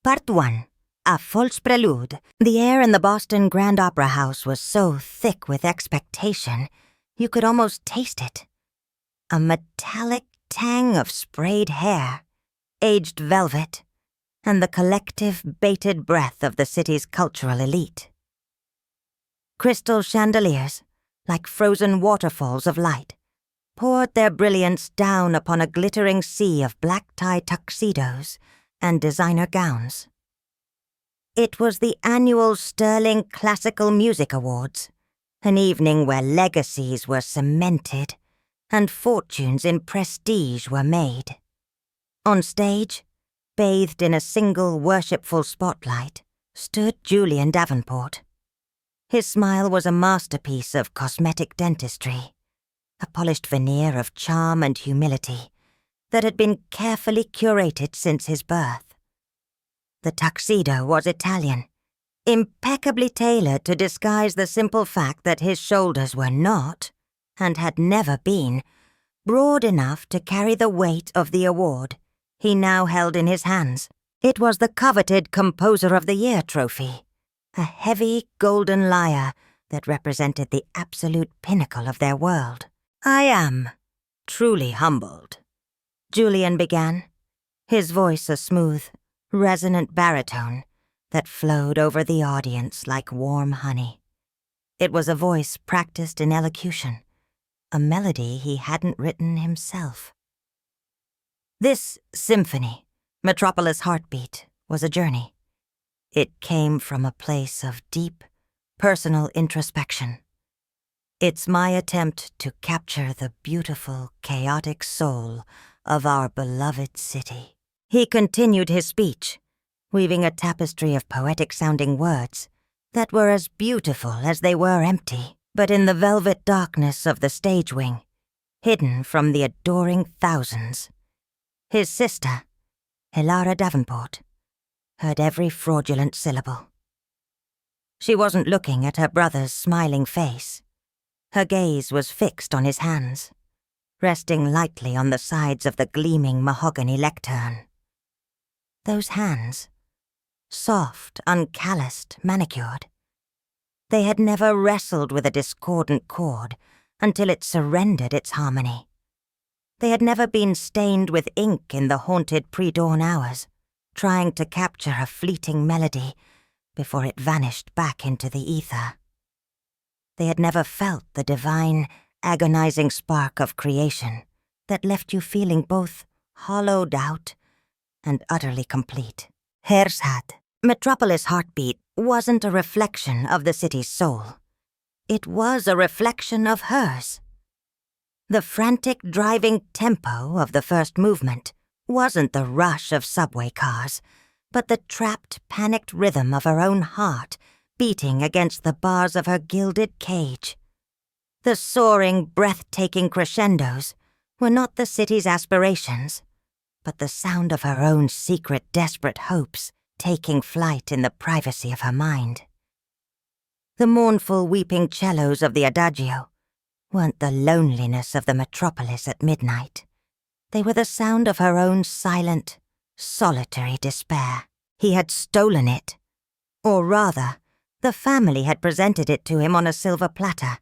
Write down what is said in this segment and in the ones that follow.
Part 1. A False Prelude. The air in the Boston Grand Opera House was so thick with expectation, you could almost taste it. A metallic tang of sprayed hair, aged velvet, and the collective bated breath of the city's cultural elite. Crystal chandeliers, like frozen waterfalls of light, poured their brilliance down upon a glittering sea of black-tie tuxedos and designer gowns. It was the annual Sterling Classical Music Awards, an evening where legacies were cemented and fortunes in prestige were made. On stage, bathed in a single worshipful spotlight, stood Julian Davenport. His smile was a masterpiece of cosmetic dentistry, a polished veneer of charm and humility that had been carefully curated since his birth. The tuxedo was Italian, impeccably tailored to disguise the simple fact that his shoulders were not, and had never been, broad enough to carry the weight of the award he now held in his hands. It was the coveted Composer of the Year trophy, a heavy golden lyre that represented the absolute pinnacle of their world. "I am truly humbled," Julian began, his voice a smooth, resonant baritone that flowed over the audience like warm honey. It was a voice practiced in elocution, a melody he hadn't written himself. This symphony, Metropolis Heartbeat, was a journey. It came from a place of deep, personal introspection. It's my attempt to capture the beautiful, chaotic soul of our beloved city. He continued his speech, weaving a tapestry of poetic-sounding words that were as beautiful as they were empty, but in the velvet darkness of the stage wing, hidden from the adoring thousands. His sister, Elara Davenport, heard every fraudulent syllable. She wasn't looking at her brother's smiling face. Her gaze was fixed on his hands, resting lightly on the sides of the gleaming mahogany lectern. Those hands, soft, uncalloused, manicured. They had never wrestled with a discordant chord until it surrendered its harmony. They had never been stained with ink in the haunted pre-dawn hours, trying to capture a fleeting melody before it vanished back into the ether. They had never felt the divine, agonizing spark of creation that left you feeling both hollowed out and utterly complete. Hers had. Metropolis Heartbeat wasn't a reflection of the city's soul. It was a reflection of hers. The frantic driving tempo of the first movement wasn't the rush of subway cars, but the trapped, panicked rhythm of her own heart beating against the bars of her gilded cage. The soaring, breathtaking crescendos were not the city's aspirations, but the sound of her own secret, desperate hopes taking flight in the privacy of her mind. The mournful, weeping cellos of the adagio weren't the loneliness of the metropolis at midnight. They were the sound of her own silent, solitary despair. He had stolen it. Or rather, the family had presented it to him on a silver platter,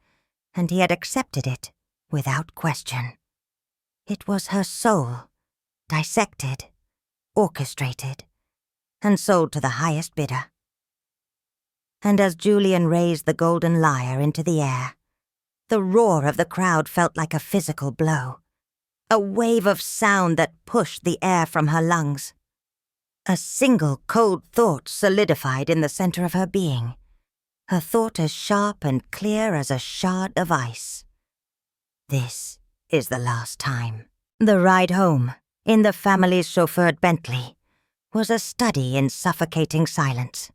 and he had accepted it without question. It was her soul, dissected, orchestrated, and sold to the highest bidder. And as Julian raised the golden lyre into the air, the roar of the crowd felt like a physical blow, a wave of sound that pushed the air from her lungs. A single cold thought solidified in the center of her being, a thought as sharp and clear as a shard of ice. This is the last time. The ride home, in the family's chauffeured Bentley, was a study in suffocating silence.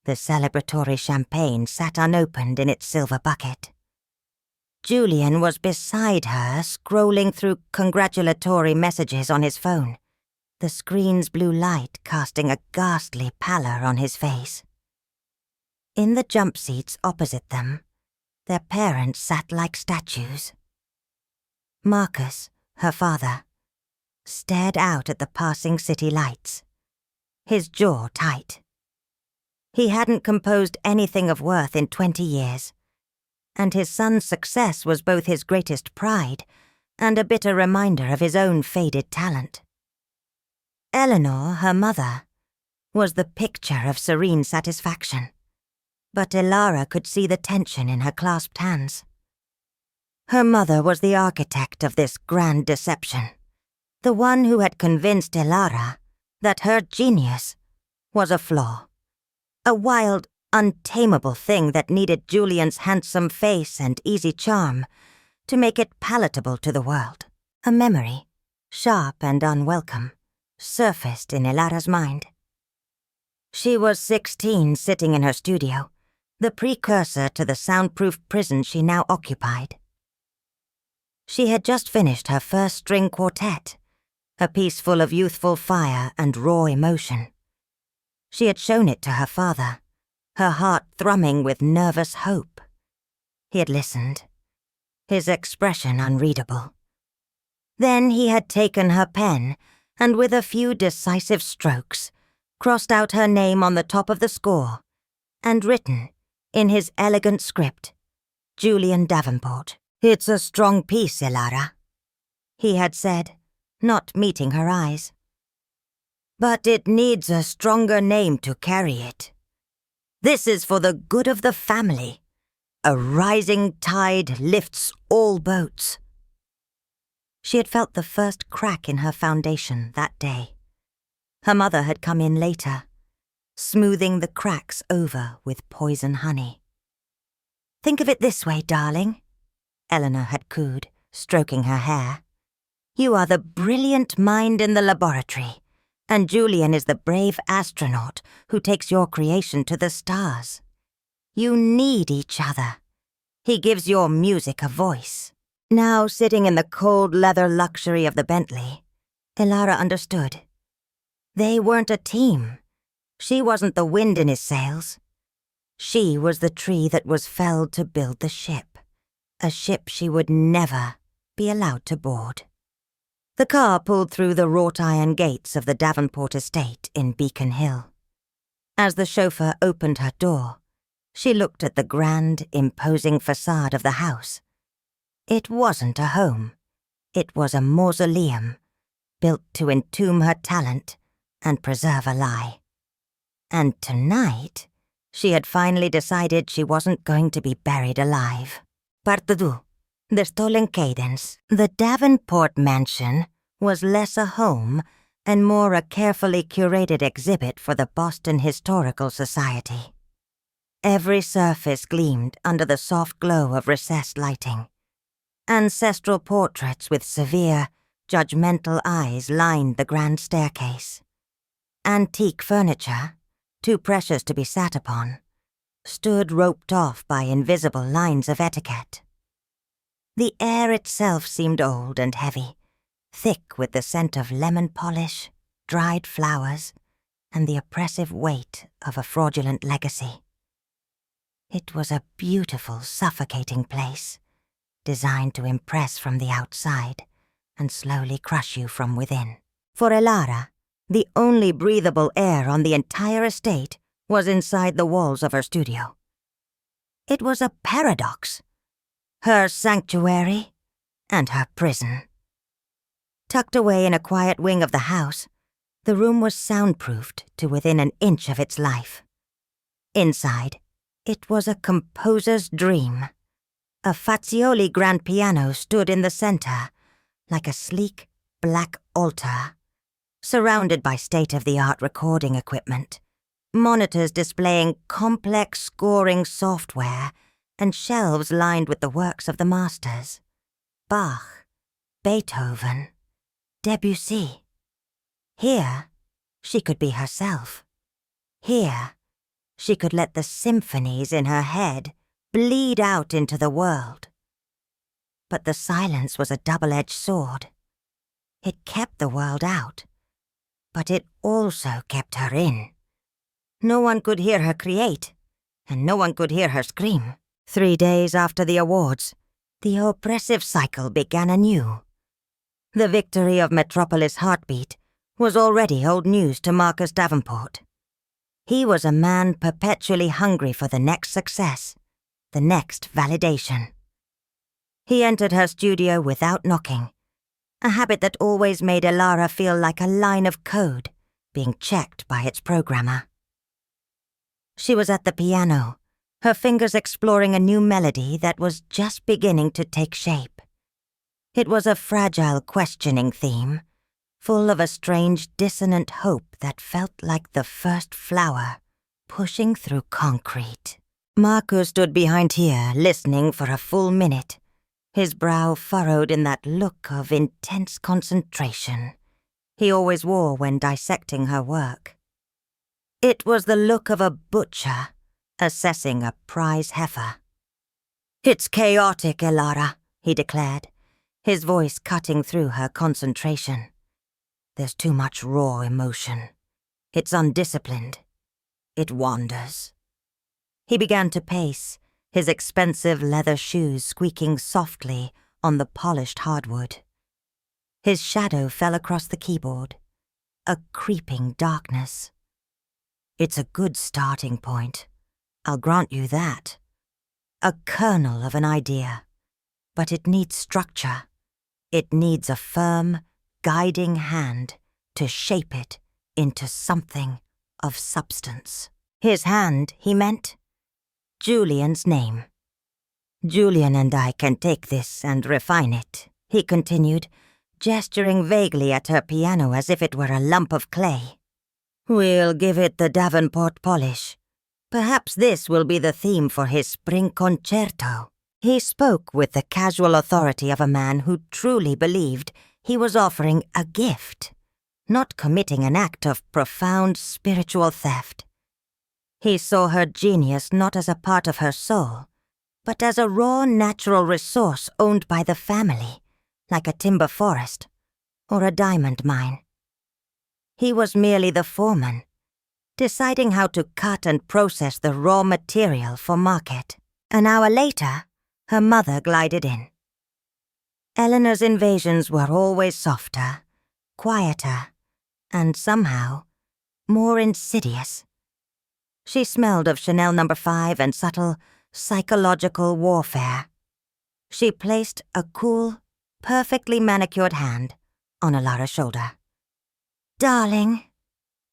The celebratory champagne sat unopened in its silver bucket. Julian was beside her, scrolling through congratulatory messages on his phone, the screen's blue light casting a ghastly pallor on his face. In the jump seats opposite them, their parents sat like statues. Marcus, her father, stared out at the passing city lights, his jaw tight. He hadn't composed anything of worth in 20 years, and his son's success was both his greatest pride and a bitter reminder of his own faded talent. Eleanor, her mother, was the picture of serene satisfaction, but Elara could see the tension in her clasped hands. Her mother was the architect of this grand deception, the one who had convinced Elara that her genius was a flaw, a wild, untamable thing that needed Julian's handsome face and easy charm to make it palatable to the world. A memory, sharp and unwelcome, surfaced in Elara's mind. She was 16, sitting in her studio, the precursor to the soundproof prison she now occupied. She had just finished her first string quartet, a piece full of youthful fire and raw emotion. She had shown it to her father, her heart thrumming with nervous hope. He had listened, his expression unreadable. Then he had taken her pen and with a few decisive strokes, crossed out her name on the top of the score and written, in his elegant script, Julian Davenport. "It's a strong piece, Elara," he had said, not meeting her eyes. "But it needs a stronger name to carry it. This is for the good of the family. A rising tide lifts all boats." She had felt the first crack in her foundation that day. Her mother had come in later, smoothing the cracks over with poison honey. "Think of it this way, darling," Eleanor had cooed, stroking her hair. "You are the brilliant mind in the laboratory, and Julian is the brave astronaut who takes your creation to the stars. You need each other. He gives your music a voice." Now, sitting in the cold leather luxury of the Bentley, Elara understood. They weren't a team. She wasn't the wind in his sails. She was the tree that was felled to build the ship, a ship she would never be allowed to board. The car pulled through the wrought iron gates of the Davenport estate in Beacon Hill. As the chauffeur opened her door, she looked at the grand, imposing facade of the house. It wasn't a home. It was a mausoleum, built to entomb her talent and preserve a lie. And tonight, she had finally decided she wasn't going to be buried alive. Parte 2. The Stolen Cadence. The Davenport mansion was less a home and more a carefully curated exhibit for the Boston Historical Society. Every surface gleamed under the soft glow of recessed lighting. Ancestral portraits with severe, judgmental eyes lined the grand staircase. Antique furniture, too precious to be sat upon, stood roped off by invisible lines of etiquette. The air itself seemed old and heavy, thick with the scent of lemon polish, dried flowers, and the oppressive weight of a fraudulent legacy. It was a beautiful, suffocating place, designed to impress from the outside and slowly crush you from within. For Elara, the only breathable air on the entire estate was inside the walls of her studio. It was a paradox, her sanctuary and her prison. Tucked away in a quiet wing of the house, the room was soundproofed to within an inch of its life. Inside, it was a composer's dream. A Fazioli grand piano stood in the center, like a sleek, black altar, surrounded by state-of-the-art recording equipment, monitors displaying complex scoring software, and shelves lined with the works of the masters. Bach, Beethoven, Debussy. Here, she could be herself. Here, she could let the symphonies in her head bleed out into the world. But the silence was a double-edged sword. It kept the world out, but it also kept her in. No one could hear her create, and no one could hear her scream. 3 days after the awards, the oppressive cycle began anew. The victory of Metropolis Heartbeat was already old news to Marcus Davenport. He was a man perpetually hungry for the next success, the next validation. He entered her studio without knocking, a habit that always made Elara feel like a line of code being checked by its programmer. She was at the piano, her fingers exploring a new melody that was just beginning to take shape. It was a fragile, questioning theme, full of a strange, dissonant hope that felt like the first flower pushing through concrete. Marcus stood behind here, listening for a full minute, his brow furrowed in that look of intense concentration he always wore when dissecting her work. It was the look of a butcher assessing a prize heifer. "It's chaotic, Elara," he declared, his voice cutting through her concentration. "There's too much raw emotion. It's undisciplined. It wanders." He began to pace, his expensive leather shoes squeaking softly on the polished hardwood. His shadow fell across the keyboard, a creeping darkness. "It's a good starting point. I'll grant you that. A kernel of an idea. But it needs structure. It needs a firm, guiding hand to shape it into something of substance." His hand, he meant? Julian's name. "Julian and I can take this and refine it," he continued, gesturing vaguely at her piano as if it were a lump of clay. "We'll give it the Davenport polish. Perhaps this will be the theme for his spring concerto." He spoke with the casual authority of a man who truly believed he was offering a gift, not committing an act of profound spiritual theft. He saw her genius not as a part of her soul, but as a raw natural resource owned by the family, like a timber forest or a diamond mine. He was merely the foreman, deciding how to cut and process the raw material for market. An hour later, her mother glided in. Eleanor's invasions were always softer, quieter, and somehow more insidious. She smelled of Chanel No. 5 and subtle, psychological warfare. She placed a cool, perfectly manicured hand on Elara's shoulder. "Darling,"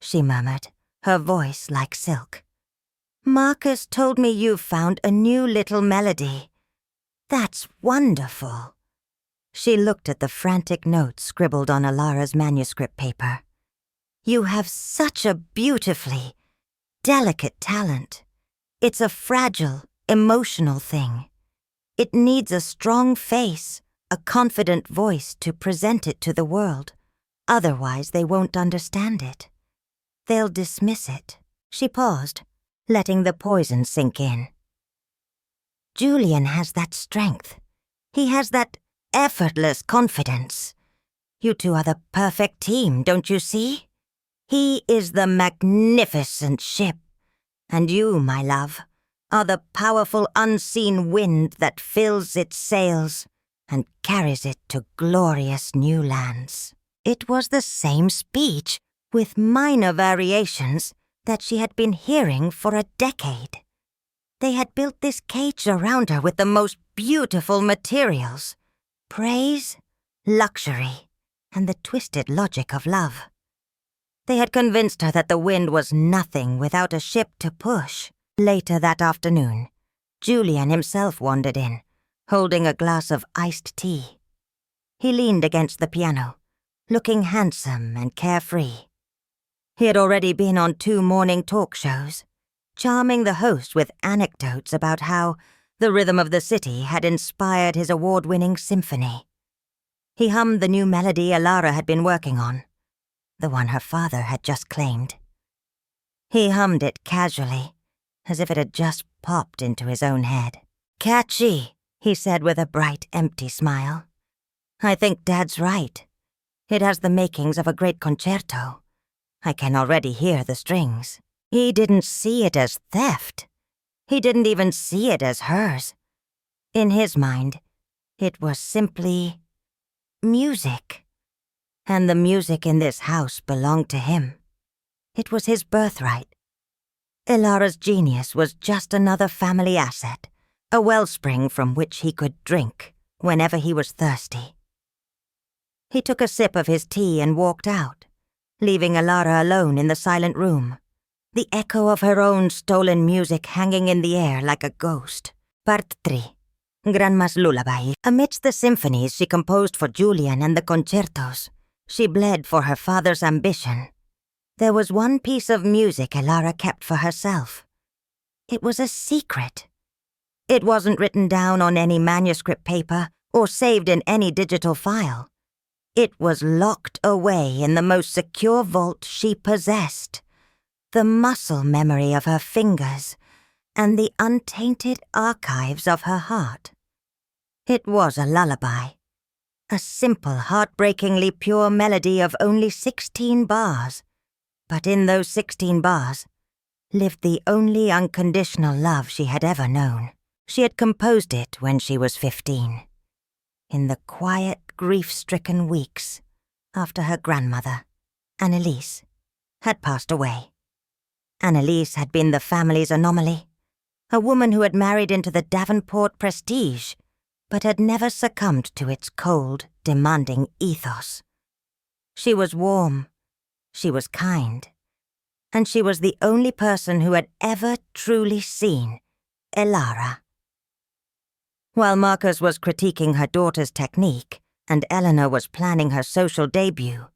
she murmured, her voice like silk. "Marcus told me you found a new little melody. That's wonderful." She looked at the frantic notes scribbled on Elara's manuscript paper. "You have such a beautifully delicate talent. It's a fragile, emotional thing. It needs a strong face, a confident voice to present it to the world. Otherwise, they won't understand it. They'll dismiss it." She paused, letting the poison sink in. "Julian has that strength. He has that effortless confidence. You two are the perfect team, don't you see? He is the magnificent ship, and you, my love, are the powerful unseen wind that fills its sails and carries it to glorious new lands." It was the same speech, with minor variations, that she had been hearing for a decade. They had built this cage around her with the most beautiful materials: praise, luxury, and the twisted logic of love. They had convinced her that the wind was nothing without a ship to push. Later that afternoon, Julian himself wandered in, holding a glass of iced tea. He leaned against the piano, looking handsome and carefree. He had already been on 2 morning talk shows, charming the host with anecdotes about how the rhythm of the city had inspired his award-winning symphony. He hummed the new melody Elara had been working on, the one her father had just claimed. He hummed it casually, as if it had just popped into his own head. "Catchy," he said with a bright, empty smile. "I think Dad's right. It has the makings of a great concerto. I can already hear the strings." He didn't see it as theft. He didn't even see it as hers. In his mind, it was simply music. and the music in this house belonged to him. It was his birthright. Elara's genius was just another family asset, a wellspring from which he could drink whenever he was thirsty. He took a sip of his tea and walked out, leaving Elara alone in the silent room, the echo of her own stolen music hanging in the air like a ghost. Part 3. Grandma's Lullaby. Amidst the symphonies she composed for Julian and the concertos, she bled for her father's ambition. There was one piece of music Elara kept for herself. It was a secret. It wasn't written down on any manuscript paper or saved in any digital file. It was locked away in the most secure vault she possessed, the muscle memory of her fingers and the untainted archives of her heart. It was a lullaby, a simple, heartbreakingly pure melody of only 16 bars. But in those 16 bars lived the only unconditional love she had ever known. She had composed it when she was 15, in the quiet, grief-stricken weeks after her grandmother, Annalise, had passed away. Annalise had been the family's anomaly, a woman who had married into the Davenport prestige, but had never succumbed to its cold, demanding ethos. She was warm, she was kind, and she was the only person who had ever truly seen Elara. While Marcus was critiquing her daughter's technique and Eleanor was planning her social debut,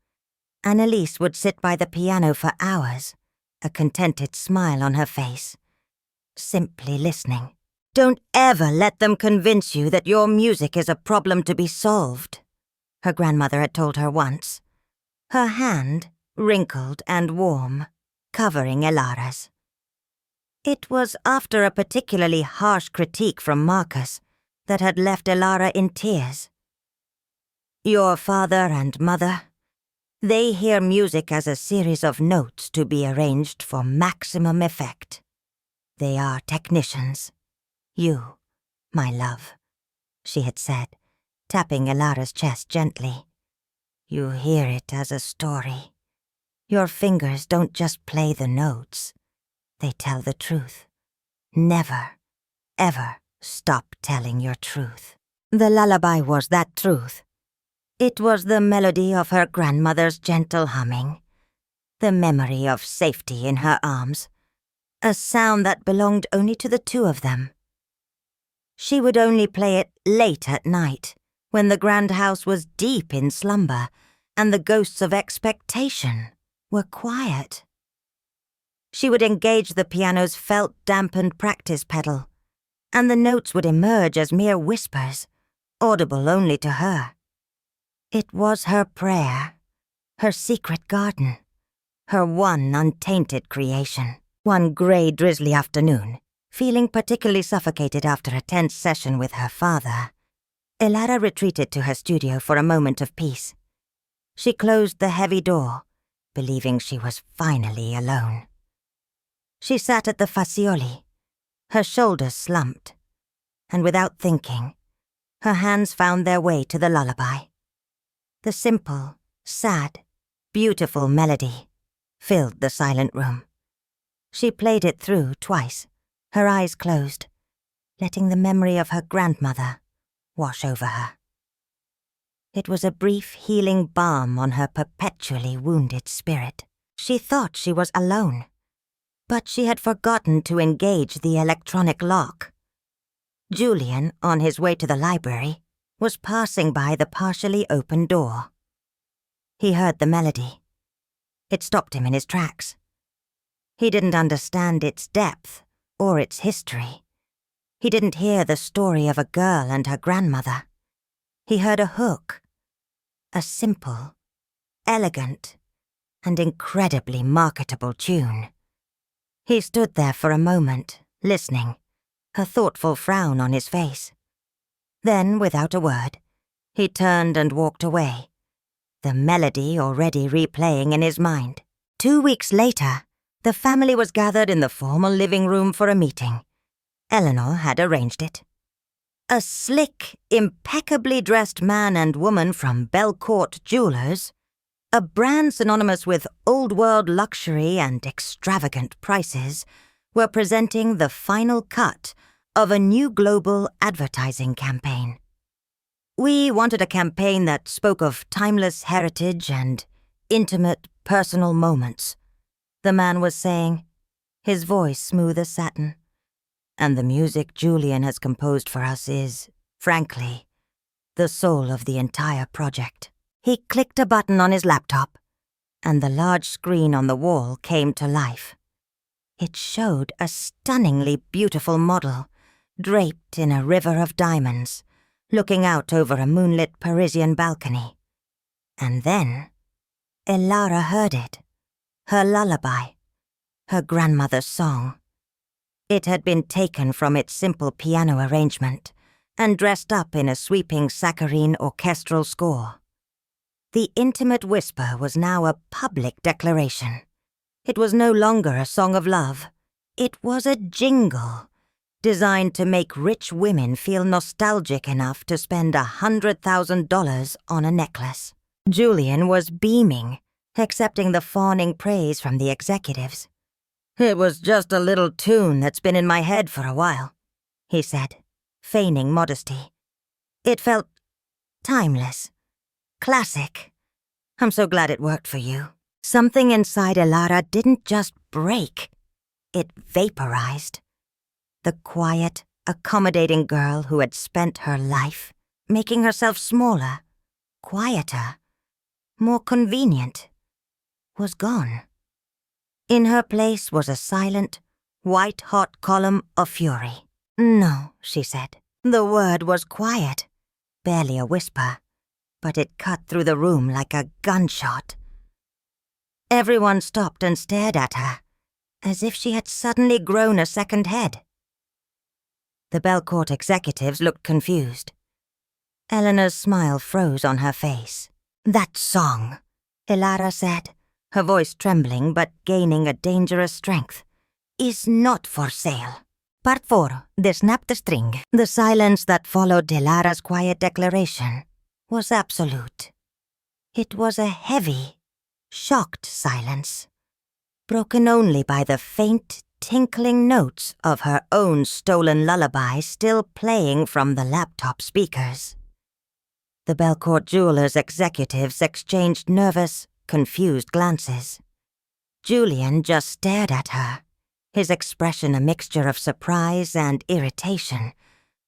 Annalise would sit by the piano for hours, a contented smile on her face, simply listening. "Don't ever let them convince you that your music is a problem to be solved," her grandmother had told her once, her hand, wrinkled and warm, covering Elara's. It was after a particularly harsh critique from Marcus that had left Elara in tears. "Your father and mother, they hear music as a series of notes to be arranged for maximum effect. They are technicians. You, my love," she had said, tapping Elara's chest gently. "You hear it as a story. Your fingers don't just play the notes. They tell the truth. Never, ever stop telling your truth." The lullaby was that truth. It was the melody of her grandmother's gentle humming, the memory of safety in her arms, a sound that belonged only to the two of them. She would only play it late at night, when the grand house was deep in slumber and the ghosts of expectation were quiet. She would engage the piano's felt-dampened practice pedal, and the notes would emerge as mere whispers, audible only to her. It was her prayer, her secret garden, her one untainted creation. One grey, drizzly afternoon, feeling particularly suffocated after a tense session with her father, Elara retreated to her studio for a moment of peace. She closed the heavy door, believing she was finally alone. She sat at the fascioli, her shoulders slumped, and without thinking, her hands found their way to the lullaby. The simple, sad, beautiful melody filled the silent room. She played it through twice, her eyes closed, letting the memory of her grandmother wash over her. It was a brief healing balm on her perpetually wounded spirit. She thought she was alone, but she had forgotten to engage the electronic lock. Julian, on his way to the library, was passing by the partially open door. He heard the melody. It stopped him in his tracks. He didn't understand its depth or its history. He didn't hear the story of a girl and her grandmother. He heard a hook, a simple, elegant, and incredibly marketable tune. He stood there for a moment, listening, a thoughtful frown on his face. Then, without a word, he turned and walked away, the melody already replaying in his mind. 2 weeks later, the family was gathered in the formal living room for a meeting. Eleanor had arranged it. A slick, impeccably dressed man and woman from Belcourt Jewelers A brand synonymous with old-world luxury and extravagant prices were presenting the final cut of a new global advertising campaign. We wanted a campaign that spoke of timeless heritage and intimate, personal moments, the man was saying, his voice smooth as satin. And the music Julian has composed for us is, frankly, the soul of the entire project. He clicked a button on his laptop, and the large screen on the wall came to life. It showed a stunningly beautiful model, draped in a river of diamonds, looking out over a moonlit Parisian balcony. And then, Elara heard it, her lullaby, her grandmother's song. It had been taken from its simple piano arrangement and dressed up in a sweeping saccharine orchestral score. The intimate whisper was now a public declaration. It was no longer a song of love. It was a jingle, designed to make rich women feel nostalgic enough to spend $100,000 on a necklace. Julian was beaming, accepting the fawning praise from the executives. "It was just a little tune that's been in my head for a while," he said, feigning modesty. "It felt timeless, classic. I'm so glad it worked for you." Something inside Elara didn't just break, it vaporized. The quiet, accommodating girl who had spent her life making herself smaller, quieter, more convenient, was gone. In her place was a silent, white-hot column of fury. "No," she said. The word was quiet, barely a whisper, but it cut through the room like a gunshot. Everyone stopped and stared at her, as if she had suddenly grown a second head. The Belcourt executives looked confused. Eleanor's smile froze on her face. "That song," Elara said, her voice trembling but gaining a dangerous strength, "is not for sale." Part 4. They snapped the string. The silence that followed Elara's quiet declaration was absolute. It was a heavy, shocked silence, broken only by the faint, tinkling notes of her own stolen lullaby still playing from the laptop speakers. The Belcourt Jewelers executives exchanged nervous, confused glances. Julian just stared at her, his expression a mixture of surprise and irritation,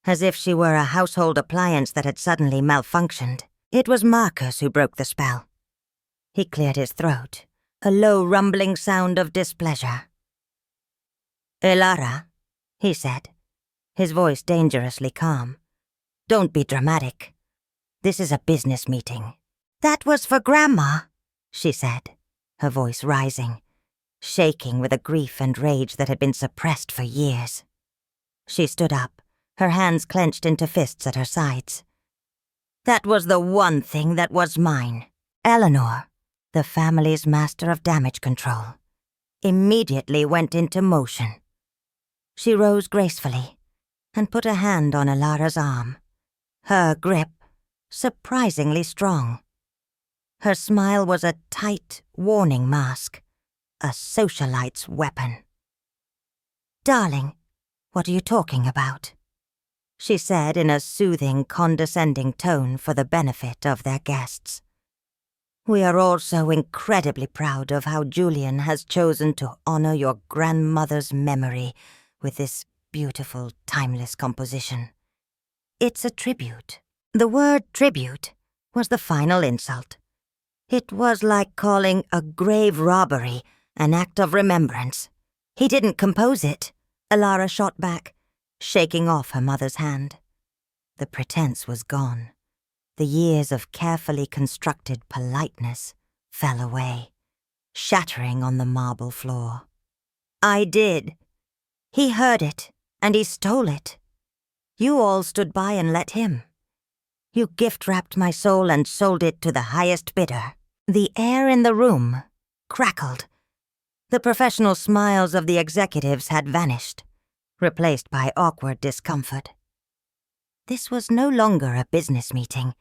as if she were a household appliance that had suddenly malfunctioned. It was Marcus who broke the spell. He cleared his throat, a low rumbling sound of displeasure. "Elara," he said, his voice dangerously calm. "Don't be dramatic. This is a business meeting." "That was for Grandma," she said, her voice rising, shaking with a grief and rage that had been suppressed for years. She stood up, her hands clenched into fists at her sides. "That was the one thing that was mine." Eleanor, the family's master of damage control, immediately went into motion. She rose gracefully and put a hand on Elara's arm, her grip surprisingly strong. Her smile was a tight, warning mask, a socialite's weapon. "Darling, what are you talking about?" she said in a soothing, condescending tone for the benefit of their guests. "We are all so incredibly proud of how Julian has chosen to honor your grandmother's memory with this beautiful, timeless composition. It's a tribute." The word tribute was the final insult. It was like calling a grave robbery an act of remembrance. "He didn't compose it," Elara shot back, shaking off her mother's hand. The pretense was gone. The years of carefully constructed politeness fell away, shattering on the marble floor. "I did. He heard it, and he stole it. You all stood by and let him. You gift-wrapped my soul and sold it to the highest bidder." The air in the room crackled. The professional smiles of the executives had vanished, replaced by awkward discomfort. This was no longer a business meeting.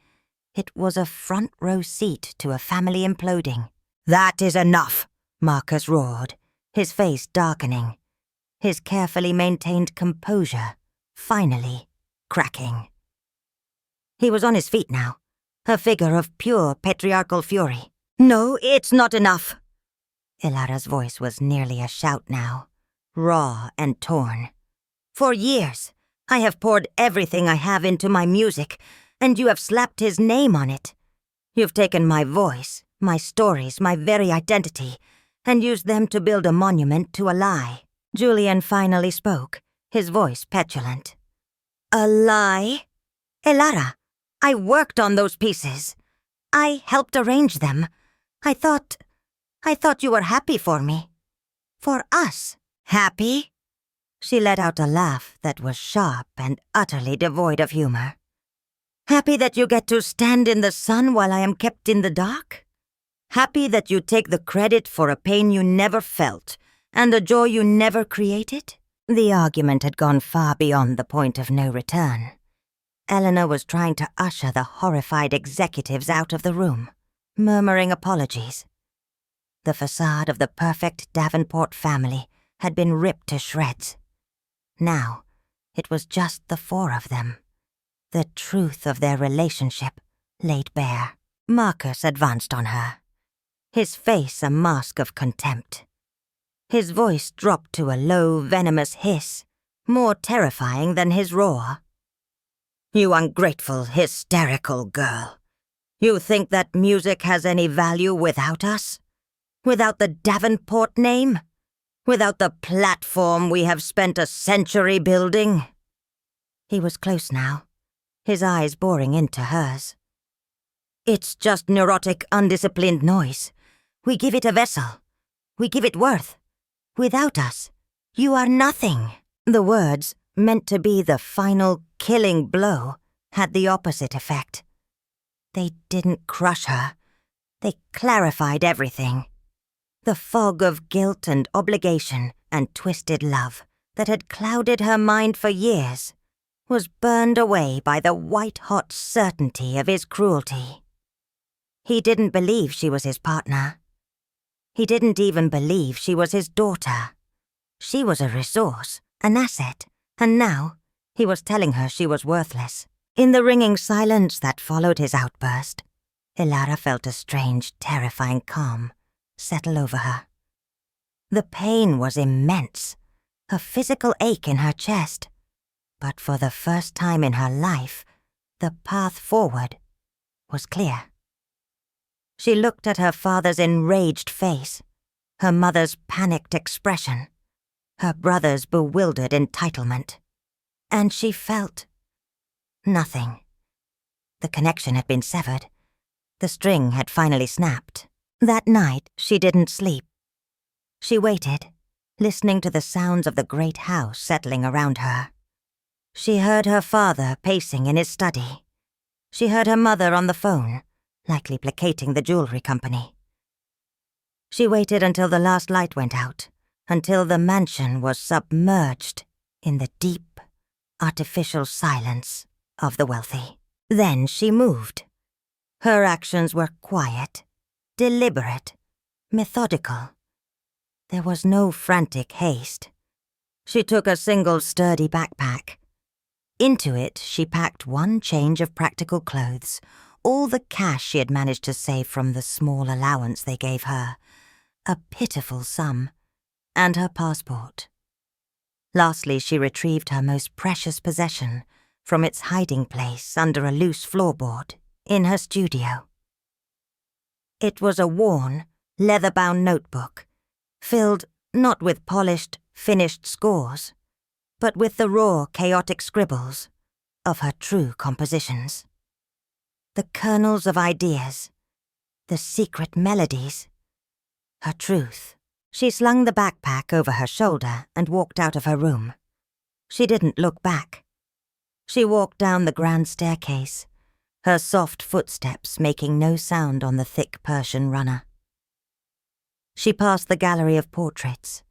It was a front-row seat to a family imploding. "That is enough," Marcus roared, his face darkening, his carefully maintained composure finally cracking. He was on his feet now, a figure of pure patriarchal fury. "No, it's not enough." Elara's voice was nearly a shout now, raw and torn. "For years, I have poured everything I have into my music, and you have slapped his name on it. You've taken my voice, my stories, my very identity, and used them to build a monument to a lie." Julian finally spoke, his voice petulant. "A lie? Elara, I worked on those pieces. I helped arrange them. I thought you were happy for me. For us. Happy?" She let out a laugh that was sharp and utterly devoid of humor. "Happy that you get to stand in the sun while I am kept in the dark? Happy that you take the credit for a pain you never felt and a joy you never created?" The argument had gone far beyond the point of no return. Eleanor was trying to usher the horrified executives out of the room, murmuring apologies. The facade of the perfect Davenport family had been ripped to shreds. Now, it was just the four of them. The truth of their relationship laid bare. Marcus advanced on her, his face a mask of contempt. His voice dropped to a low, venomous hiss, more terrifying than his roar. "You ungrateful, hysterical girl. You think that music has any value without us? Without the Davenport name? Without the platform we have spent a century building?" He was close now, his eyes boring into hers. "It's just neurotic, undisciplined noise. We give it a vessel. We give it worth. Without us, you are nothing." The words, meant to be the final, killing blow, had the opposite effect. They didn't crush her. They clarified everything. The fog of guilt and obligation and twisted love that had clouded her mind for years was burned away by the white-hot certainty of his cruelty. He didn't believe she was his partner. He didn't even believe she was his daughter. She was a resource, an asset, and now he was telling her she was worthless. In the ringing silence that followed his outburst, Elara felt a strange, terrifying calm settle over her. The pain was immense, a physical ache in her chest, but for the first time in her life, the path forward was clear. She looked at her father's enraged face, her mother's panicked expression, her brother's bewildered entitlement, and she felt nothing. The connection had been severed. The string had finally snapped. That night, she didn't sleep. She waited, listening to the sounds of the great house settling around her. She heard her father pacing in his study. She heard her mother on the phone, likely placating the jewelry company. She waited until the last light went out, until the mansion was submerged in the deep, artificial silence of the wealthy. Then she moved. Her actions were quiet, deliberate, methodical. There was no frantic haste. She took a single sturdy backpack. Into it, she packed one change of practical clothes, all the cash she had managed to save from the small allowance they gave her, a pitiful sum, and her passport. Lastly, she retrieved her most precious possession from its hiding place under a loose floorboard in her studio. It was a worn, leather-bound notebook, filled not with polished, finished scores, but with the raw, chaotic scribbles of her true compositions. The kernels of ideas, the secret melodies, her truth. She slung the backpack over her shoulder and walked out of her room. She didn't look back. She walked down the grand staircase, her soft footsteps making no sound on the thick Persian runner. She passed the gallery of portraits,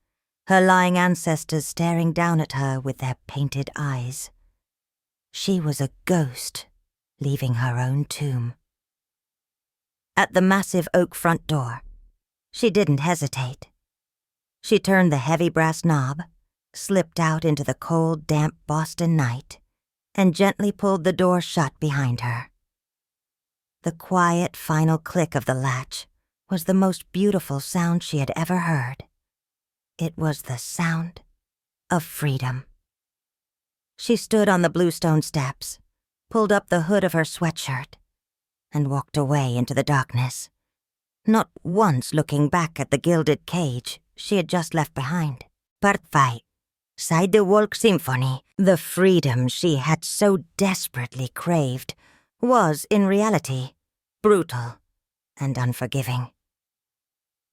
her lying ancestors staring down at her with their painted eyes. She was a ghost, leaving her own tomb. at the massive oak front door. She didn't hesitate. She turned the heavy brass knob, slipped out into the cold, damp Boston night, and gently pulled the door shut behind her. The quiet, final click of the latch was the most beautiful sound she had ever heard. It was the sound of freedom. She stood on the bluestone steps, pulled up the hood of her sweatshirt, and walked away into the darkness, not once looking back at the gilded cage she had just left behind. Part 5. Side the Walk Symphony. The freedom she had so desperately craved was, in reality, brutal and unforgiving.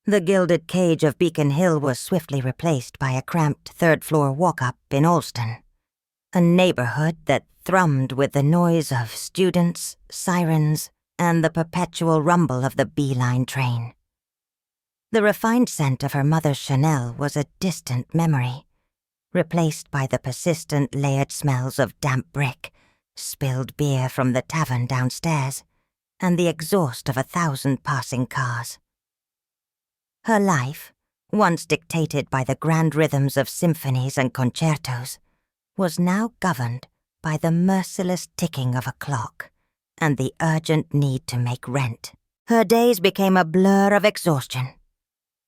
The gilded cage of Beacon Hill was swiftly replaced by a cramped third-floor walk-up in Allston, a neighborhood that thrummed with the noise of students, sirens, and the perpetual rumble of the B-line train. The refined scent of her mother's Chanel was a distant memory, replaced by the persistent layered smells of damp brick, spilled beer from the tavern downstairs, and the exhaust of 1,000 passing cars. Her life, once dictated by the grand rhythms of symphonies and concertos, was now governed by the merciless ticking of a clock and the urgent need to make rent. Her days became a blur of exhaustion.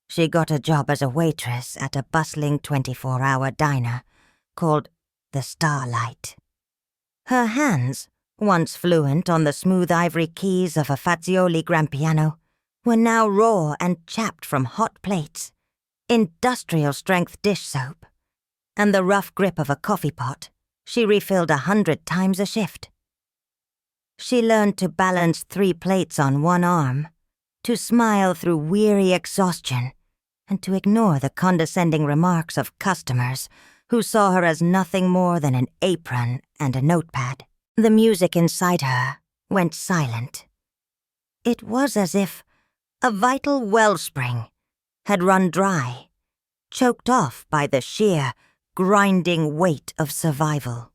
She got a job as a waitress at a bustling 24-hour diner called the Starlight. Her hands, once fluent on the smooth ivory keys of a Fazioli grand piano, were now raw and chapped from hot plates, industrial-strength dish soap, and the rough grip of a coffee pot she refilled 100 times a shift. She learned to balance 3 plates on one arm, to smile through weary exhaustion, and to ignore the condescending remarks of customers who saw her as nothing more than an apron and a notepad. The music inside her went silent. It was as if a vital wellspring had run dry, choked off by the sheer, grinding weight of survival.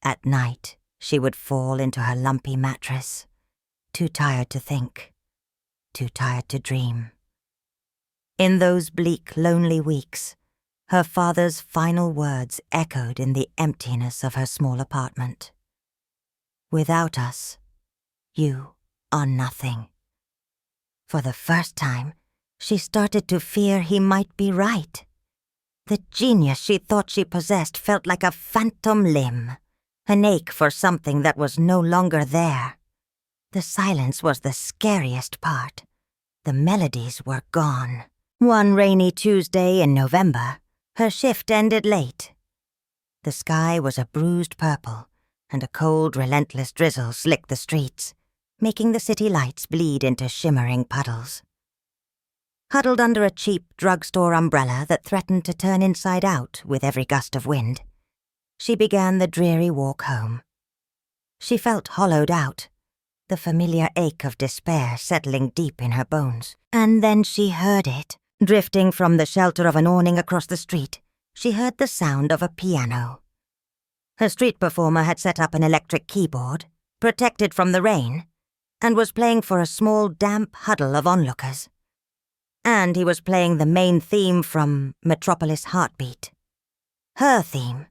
At night, she would fall into her lumpy mattress, too tired to think, too tired to dream. In those bleak, lonely weeks, her father's final words echoed in the emptiness of her small apartment. "Without us, you are nothing." For the first time, she started to fear he might be right. The genius she thought she possessed felt like a phantom limb, an ache for something that was no longer there. The silence was the scariest part. The melodies were gone. One rainy Tuesday in November, her shift ended late. The sky was a bruised purple, and a cold, relentless drizzle slicked the streets, making the city lights bleed into shimmering puddles. Huddled under a cheap drugstore umbrella that threatened to turn inside out with every gust of wind, she began the dreary walk home. She felt hollowed out, the familiar ache of despair settling deep in her bones. And then she heard it. Drifting from the shelter of an awning across the street, she heard the sound of a piano. Her street performer had set up an electric keyboard, protected from the rain, and was playing for a small, damp huddle of onlookers. And he was playing the main theme from Metropolis Heartbeat. Her theme.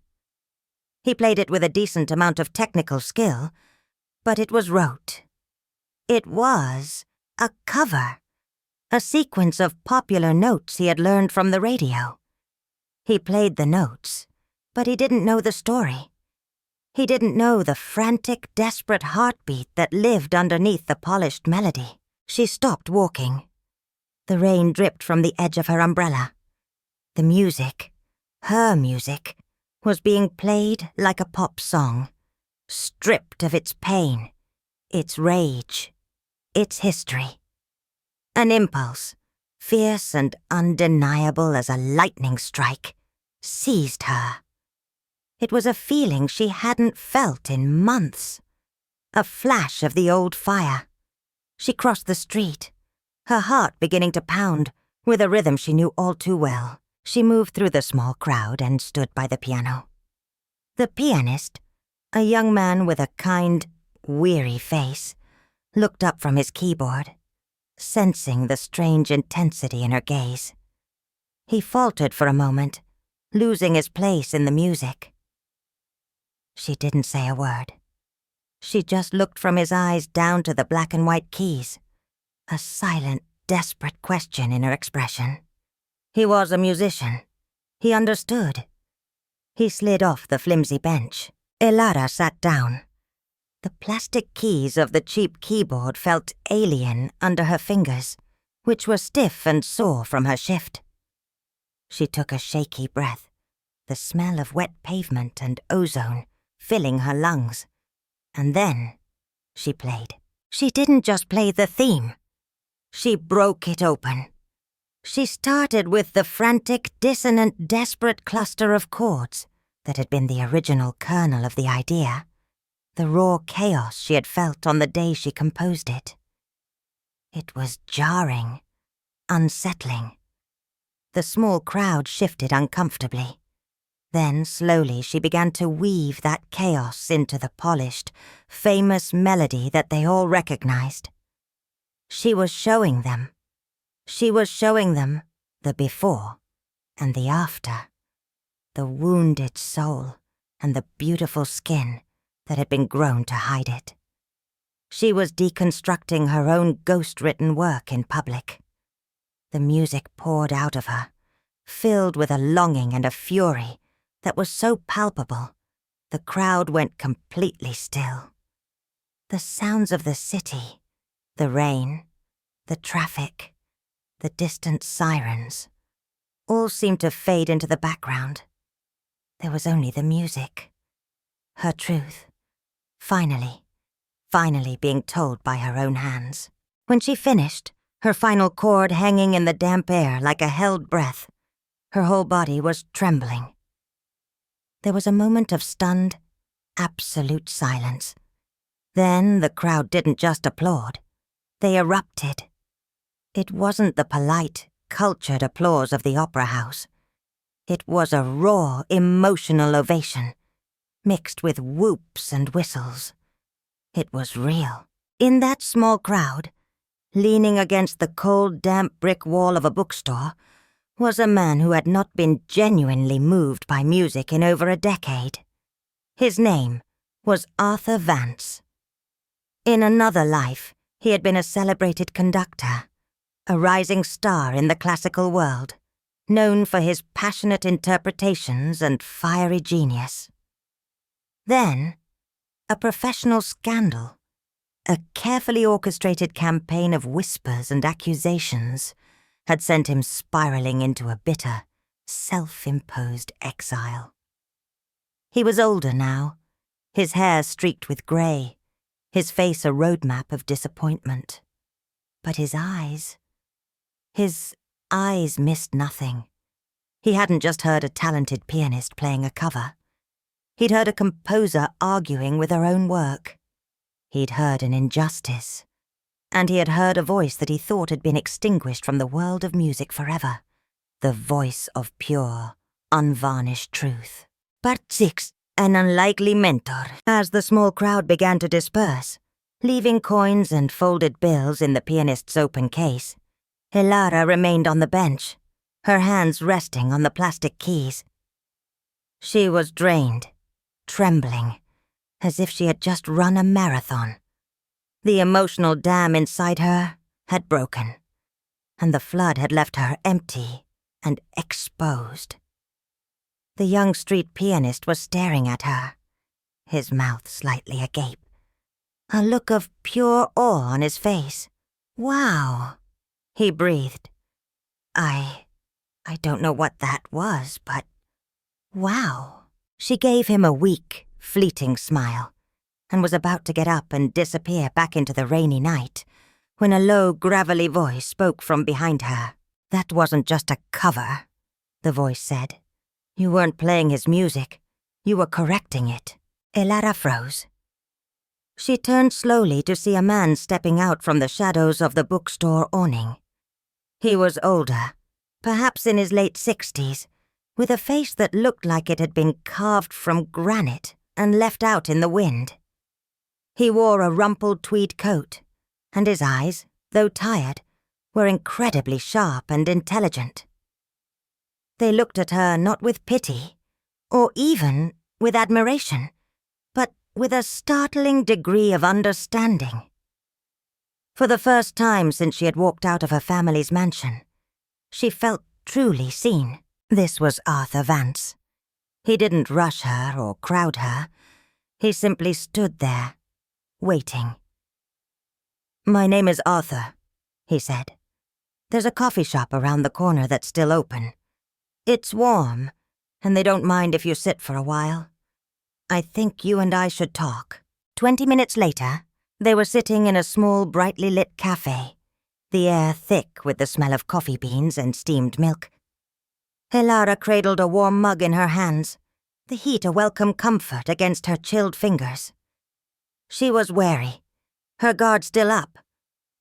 He played it with a decent amount of technical skill, but it was rote. It was a cover. A sequence of popular notes he had learned from the radio. He played the notes, but he didn't know the story. He didn't know the frantic, desperate heartbeat that lived underneath the polished melody. She stopped walking. The rain dripped from the edge of her umbrella. The music, her music, was being played like a pop song, stripped of its pain, its rage, its history. An impulse, fierce and undeniable as a lightning strike, seized her. It was a feeling she hadn't felt in months. A flash of the old fire. She crossed the street, her heart beginning to pound with a rhythm she knew all too well. She moved through the small crowd and stood by the piano. The pianist, a young man with a kind, weary face, looked up from his keyboard, sensing the strange intensity in her gaze. He faltered for a moment, losing his place in the music. She didn't say a word. She just looked from his eyes down to the black and white keys, a silent, desperate question in her expression. He was a musician. He understood. He slid off the flimsy bench. Elara sat down. The plastic keys of the cheap keyboard felt alien under her fingers, which were stiff and sore from her shift. She took a shaky breath, the smell of wet pavement and ozone filling her lungs. And then she played. She didn't just play the theme. She broke it open. She started with the frantic, dissonant, desperate cluster of chords that had been the original kernel of the idea, the raw chaos she had felt on the day she composed it. It was jarring, unsettling. The small crowd shifted uncomfortably. Then, slowly, she began to weave that chaos into the polished, famous melody that they all recognized. She was showing them. She was showing them the before and the after, the wounded soul and the beautiful skin that had been grown to hide it. She was deconstructing her own ghost-written work in public. The music poured out of her, filled with a longing and a fury that was so palpable, the crowd went completely still. The sounds of the city, the rain, the traffic, the distant sirens, all seemed to fade into the background. There was only the music. Her truth, finally being told by her own hands. When she finished, her final chord hanging in the damp air like a held breath, her whole body was trembling. There was a moment of stunned, absolute silence. Then the crowd didn't just applaud. They erupted. It wasn't the polite, cultured applause of the opera house. It was a raw, emotional ovation, mixed with whoops and whistles. It was real. In that small crowd, leaning against the cold, damp brick wall of a bookstore, was a man who had not been genuinely moved by music in over a decade. His name was Arthur Vance. In another life, he had been a celebrated conductor, a rising star in the classical world, known for his passionate interpretations and fiery genius. Then, a professional scandal, a carefully orchestrated campaign of whispers and accusations, had sent him spiraling into a bitter, self-imposed exile. He was older now, his hair streaked with grey, his face a roadmap of disappointment. But his eyes missed nothing. He hadn't just heard a talented pianist playing a cover. He'd heard a composer arguing with her own work. He'd heard an injustice. And he had heard a voice that he thought had been extinguished from the world of music forever. The voice of pure, unvarnished truth. Part 6. An unlikely mentor. As the small crowd began to disperse, leaving coins and folded bills in the pianist's open case, Elara remained on the bench, her hands resting on the plastic keys. She was drained, trembling, as if she had just run a marathon. The emotional dam inside her had broken, and the flood had left her empty and exposed. The young street pianist was staring at her, his mouth slightly agape, a look of pure awe on his face. "Wow," he breathed. I don't know what that was, but wow." She gave him a weak, fleeting smile, and was about to get up and disappear back into the rainy night, when a low, gravelly voice spoke from behind her. "That wasn't just a cover," the voice said. "You weren't playing his music. You were correcting it." Elara froze. She turned slowly to see a man stepping out from the shadows of the bookstore awning. He was older, perhaps in his late 60s, with a face that looked like it had been carved from granite and left out in the wind. He wore a rumpled tweed coat, and his eyes, though tired, were incredibly sharp and intelligent. They looked at her not with pity, or even with admiration, but with a startling degree of understanding. For the first time since she had walked out of her family's mansion, she felt truly seen. This was Arthur Vance. He didn't rush her or crowd her. He simply stood there, waiting. "My name is Arthur," he said. "There's a coffee shop around the corner that's still open. It's warm, and they don't mind if you sit for a while. I think you and I should talk." 20 minutes later, they were sitting in a small, brightly lit cafe, the air thick with the smell of coffee beans and steamed milk. Elara cradled a warm mug in her hands, the heat a welcome comfort against her chilled fingers. She was wary, her guard still up,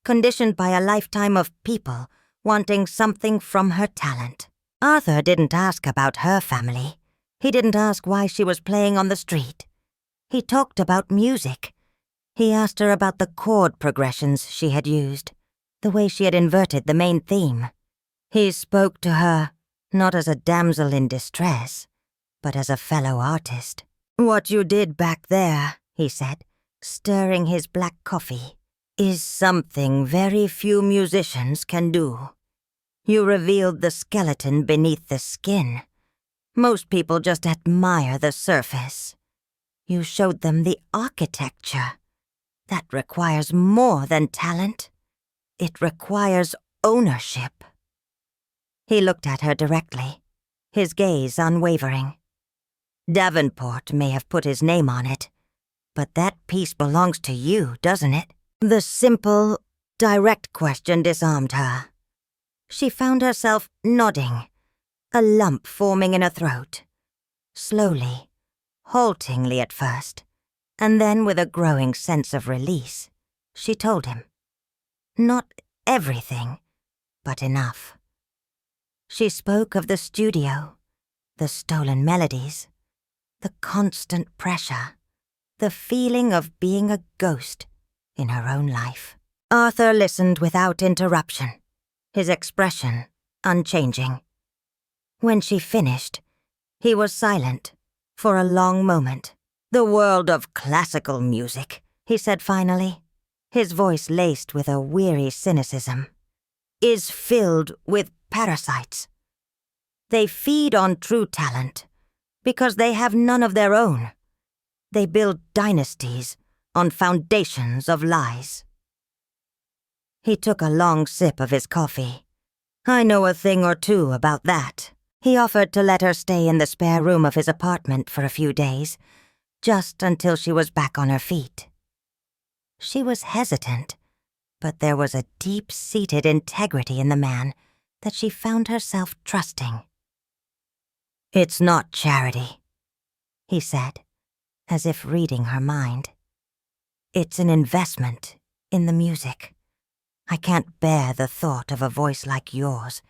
conditioned by a lifetime of people wanting something from her talent. Arthur didn't ask about her family. He didn't ask why she was playing on the street. He talked about music. He asked her about the chord progressions she had used, the way she had inverted the main theme. He spoke to her not as a damsel in distress, but as a fellow artist. "What you did back there," he said, stirring his black coffee, "is something very few musicians can do. You revealed the skeleton beneath the skin. Most people just admire the surface. You showed them the architecture. That requires more than talent. It requires ownership." He looked at her directly, his gaze unwavering. "Davenport may have put his name on it, but that piece belongs to you, doesn't it?" The simple, direct question disarmed her. She found herself nodding, a lump forming in her throat. Slowly, haltingly at first, and then with a growing sense of release, she told him. Not everything, but enough. She spoke of the studio, the stolen melodies, the constant pressure, the feeling of being a ghost in her own life. Arthur listened without interruption, his expression unchanging. When she finished, he was silent for a long moment. "The world of classical music," he said finally, his voice laced with a weary cynicism, "is filled with parasites. They feed on true talent because they have none of their own. They build dynasties on foundations of lies." He took a long sip of his coffee. "I know a thing or two about that." He offered to let her stay in the spare room of his apartment for a few days, just until she was back on her feet. She was hesitant, but there was a deep-seated integrity in the man that she found herself trusting. "It's not charity," he said, as if reading her mind. "It's an investment in the music. I can't bear the thought of a voice like yours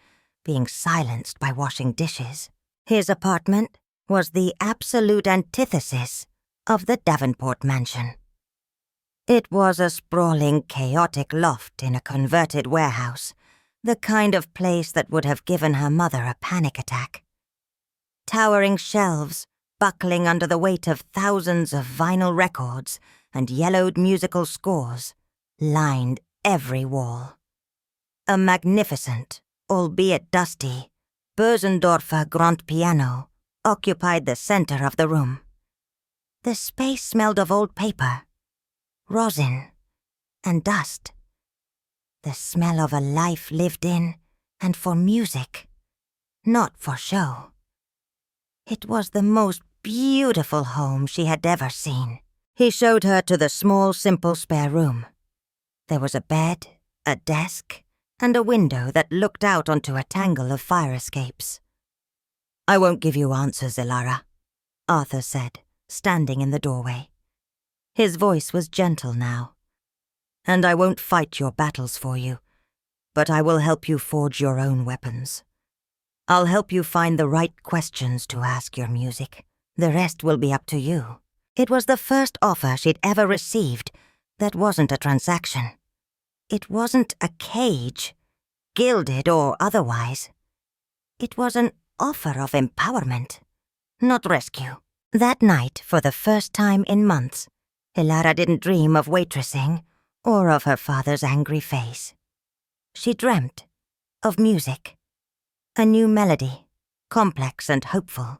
being silenced by washing dishes." His apartment was the absolute antithesis of the Davenport mansion. It was a sprawling, chaotic loft in a converted warehouse, the kind of place that would have given her mother a panic attack. Towering shelves, buckling under the weight of thousands of vinyl records and yellowed musical scores, lined every wall. A magnificent, albeit dusty, Bösendorfer grand piano occupied the center of the room. The space smelled of old paper, rosin, and dust. The smell of a life lived in and for music, not for show. It was the most beautiful home she had ever seen. He showed her to the small, simple spare room. There was a bed, a desk, and a window that looked out onto a tangle of fire escapes. "I won't give you answers, Elara," Arthur said, standing in the doorway. His voice was gentle now. "And I won't fight your battles for you, but I will help you forge your own weapons. I'll help you find the right questions to ask your music. The rest will be up to you." It was the first offer she'd ever received that wasn't a transaction. It wasn't a cage, gilded or otherwise. It was an offer of empowerment, not rescue. That night, for the first time in months, Elara didn't dream of waitressing or of her father's angry face. She dreamt of music. A new melody, complex and hopeful,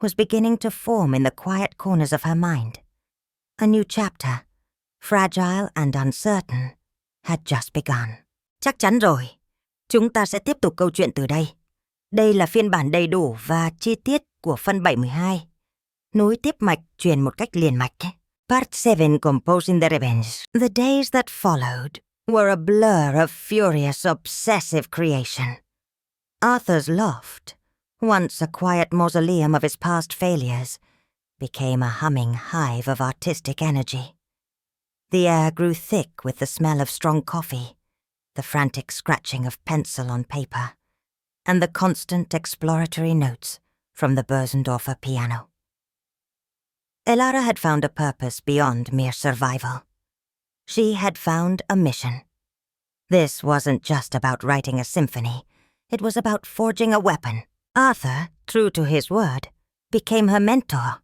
was beginning to form in the quiet corners of her mind. A new chapter, fragile and uncertain, had just begun. Chắc chắn rồi, chúng ta sẽ tiếp tục câu chuyện từ đây. Đây là phiên bản đầy đủ và chi tiết của phân 72. Nối tiếp mạch truyền một cách liền mạch. Part 7 Composing the Revenge. The days that followed were a blur of furious, obsessive creation. Arthur's loft, once a quiet mausoleum of his past failures, became a humming hive of artistic energy. The air grew thick with the smell of strong coffee, the frantic scratching of pencil on paper, and the constant exploratory notes from the Bösendorfer piano. Elara had found a purpose beyond mere survival. She had found a mission. This wasn't just about writing a symphony. It was about forging a weapon. Arthur, true to his word, became her mentor,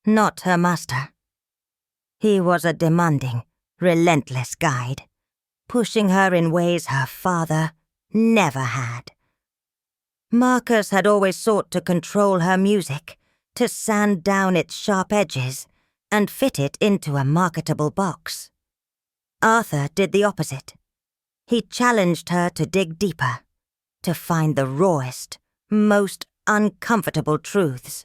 not her master. He was a demanding, relentless guide, pushing her in ways her father never had. Marcus had always sought to control her music, to sand down its sharp edges and fit it into a marketable box. Arthur did the opposite. He challenged her to dig deeper, to find the rawest, most uncomfortable truths,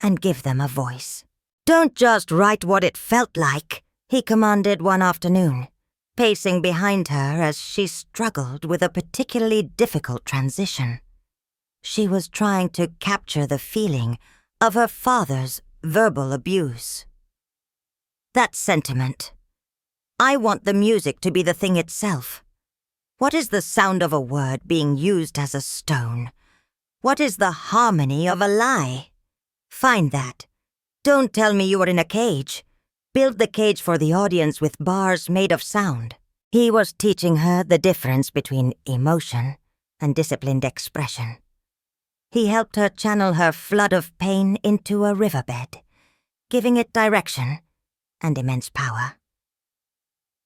and give them a voice. "Don't just write what it felt like," he commanded one afternoon, pacing behind her as she struggled with a particularly difficult transition. She was trying to capture the feeling of her father's verbal abuse. That sentiment. I want the music to be the thing itself. What is the sound of a word being used as a stone? What is the harmony of a lie? Find that. Don't tell me you are in a cage. Build the cage for the audience with bars made of sound. He was teaching her the difference between emotion and disciplined expression. He helped her channel her flood of pain into a riverbed, giving it direction and immense power.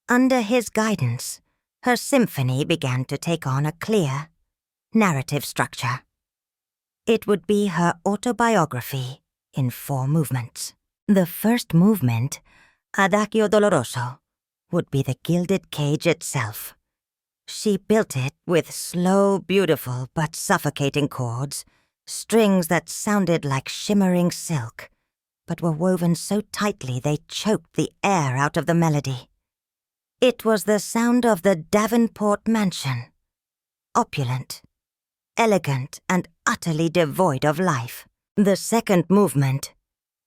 Under his guidance, her symphony began to take on a clear, narrative structure. It would be her autobiography in 4 movements. The first movement, Adagio Doloroso, would be the gilded cage itself. She built it with slow, beautiful, but suffocating chords, strings that sounded like shimmering silk, but were woven so tightly they choked the air out of the melody. It was the sound of the Davenport mansion, opulent, elegant, and utterly devoid of life. The second movement,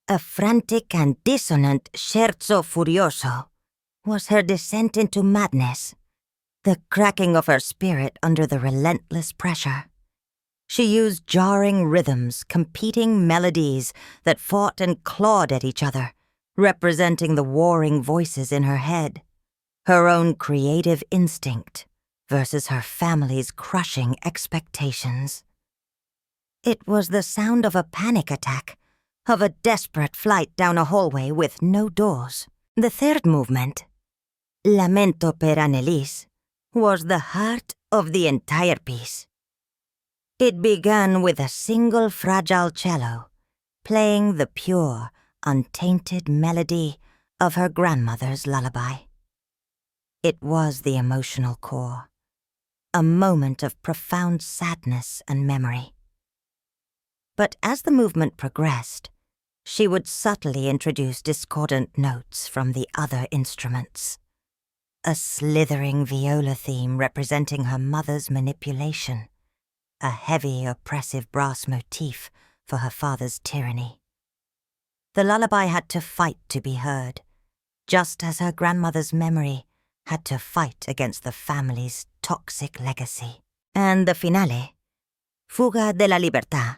a frantic and dissonant scherzo furioso, was her descent into madness, the cracking of her spirit under the relentless pressure. She used jarring rhythms, competing melodies that fought and clawed at each other, representing the warring voices in her head, her own creative instinct versus her family's crushing expectations. It was the sound of a panic attack, of a desperate flight down a hallway with no doors. The third movement, Lamento per Anneliese, was the heart of the entire piece. It began with a single fragile cello, playing the pure, untainted melody of her grandmother's lullaby. It was the emotional core, a moment of profound sadness and memory. But as the movement progressed, she would subtly introduce discordant notes from the other instruments. A slithering viola theme representing her mother's manipulation, a heavy, oppressive brass motif for her father's tyranny. The lullaby had to fight to be heard, just as her grandmother's memory had to fight against the family's toxic legacy. And the finale, Fuga de la Libertad,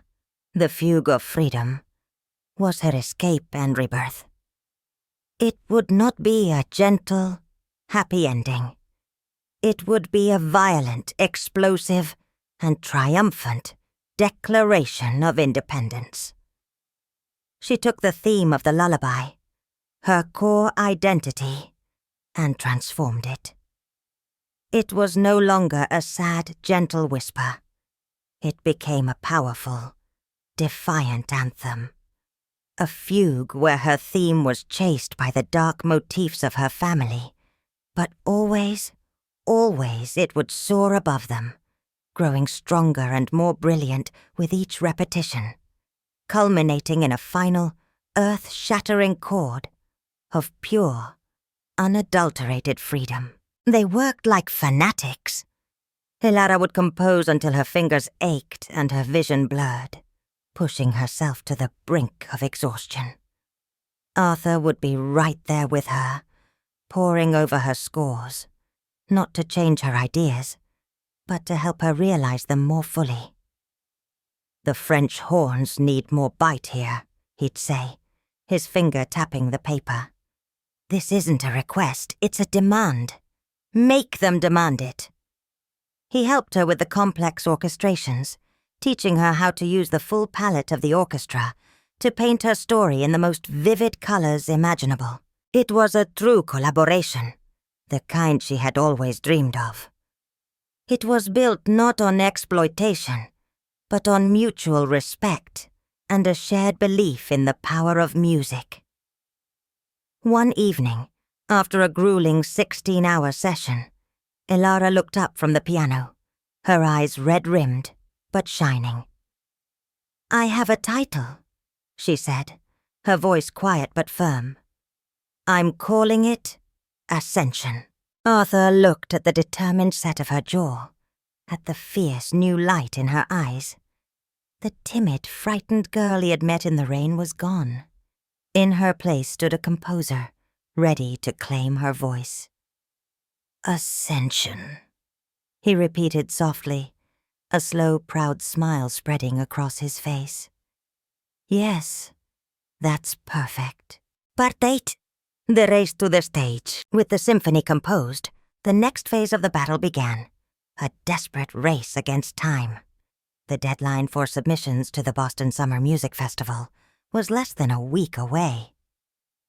the fugue of freedom, was her escape and rebirth. It would not be a gentle, happy ending. It would be a violent, explosive, and triumphant declaration of independence. She took the theme of the lullaby, her core identity, and transformed it. It was no longer a sad, gentle whisper. It became a powerful, defiant anthem. A fugue where her theme was chased by the dark motifs of her family, but always, always it would soar above them, growing stronger and more brilliant with each repetition, culminating in a final, earth-shattering chord of pure, unadulterated freedom. They worked like fanatics. Elara would compose until her fingers ached and her vision blurred, pushing herself to the brink of exhaustion. Arthur would be right there with her, poring over her scores, not to change her ideas, but to help her realize them more fully. "The French horns need more bite here," he'd say, his finger tapping the paper. "This isn't a request, it's a demand. Make them demand it." He helped her with the complex orchestrations, teaching her how to use the full palette of the orchestra to paint her story in the most vivid colors imaginable. It was a true collaboration, the kind she had always dreamed of. It was built not on exploitation, but on mutual respect and a shared belief in the power of music. One evening, after a grueling 16-hour session, Elara looked up from the piano, her eyes red-rimmed but shining. "I have a title," she said, her voice quiet but firm. "I'm calling it Ascension." Arthur looked at the determined set of her jaw, at the fierce new light in her eyes. The timid, frightened girl he had met in the rain was gone. In her place stood a composer, ready to claim her voice. "Ascension," he repeated softly, a slow, proud smile spreading across his face. "Yes, that's perfect." "Partite!" The race to the stage. With the symphony composed, the next phase of the battle began, a desperate race against time. The deadline for submissions to the Boston Summer Music Festival was less than a week away.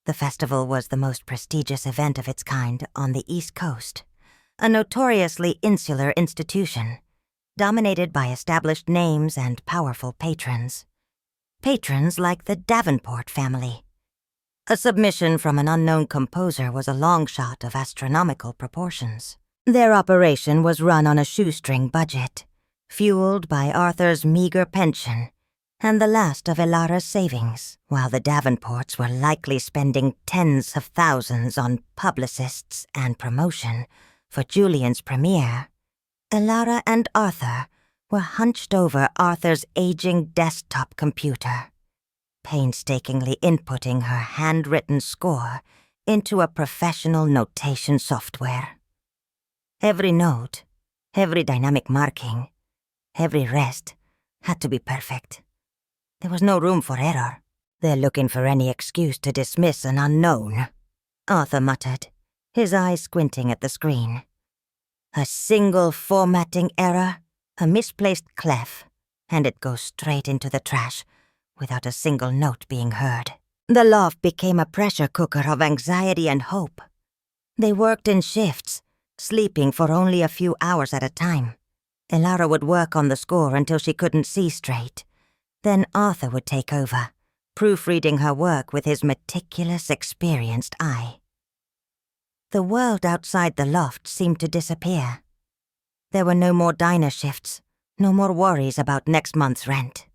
The festival was the most prestigious event of its kind on the East Coast, a notoriously insular institution, dominated by established names and powerful patrons. Patrons like the Davenport family. A submission from an unknown composer was a long shot of astronomical proportions. Their operation was run on a shoestring budget, fueled by Arthur's meager pension and the last of Elara's savings, while the Davenports were likely spending tens of thousands on publicists and promotion for Julian's premiere. Elara and Arthur were hunched over Arthur's aging desktop computer, painstakingly inputting her handwritten score into a professional notation software. Every note, every dynamic marking, every rest had to be perfect. There was no room for error. "They're looking for any excuse to dismiss an unknown," Arthur muttered, his eyes squinting at the screen. "A single formatting error, a misplaced clef, and it goes straight into the trash without a single note being heard." The loft became a pressure cooker of anxiety and hope. They worked in shifts, sleeping for only a few hours at a time. Elara would work on the score until she couldn't see straight. Then Arthur would take over, proofreading her work with his meticulous, experienced eye. The world outside the loft seemed to disappear. There were no more diner shifts, no more worries about next month's rent.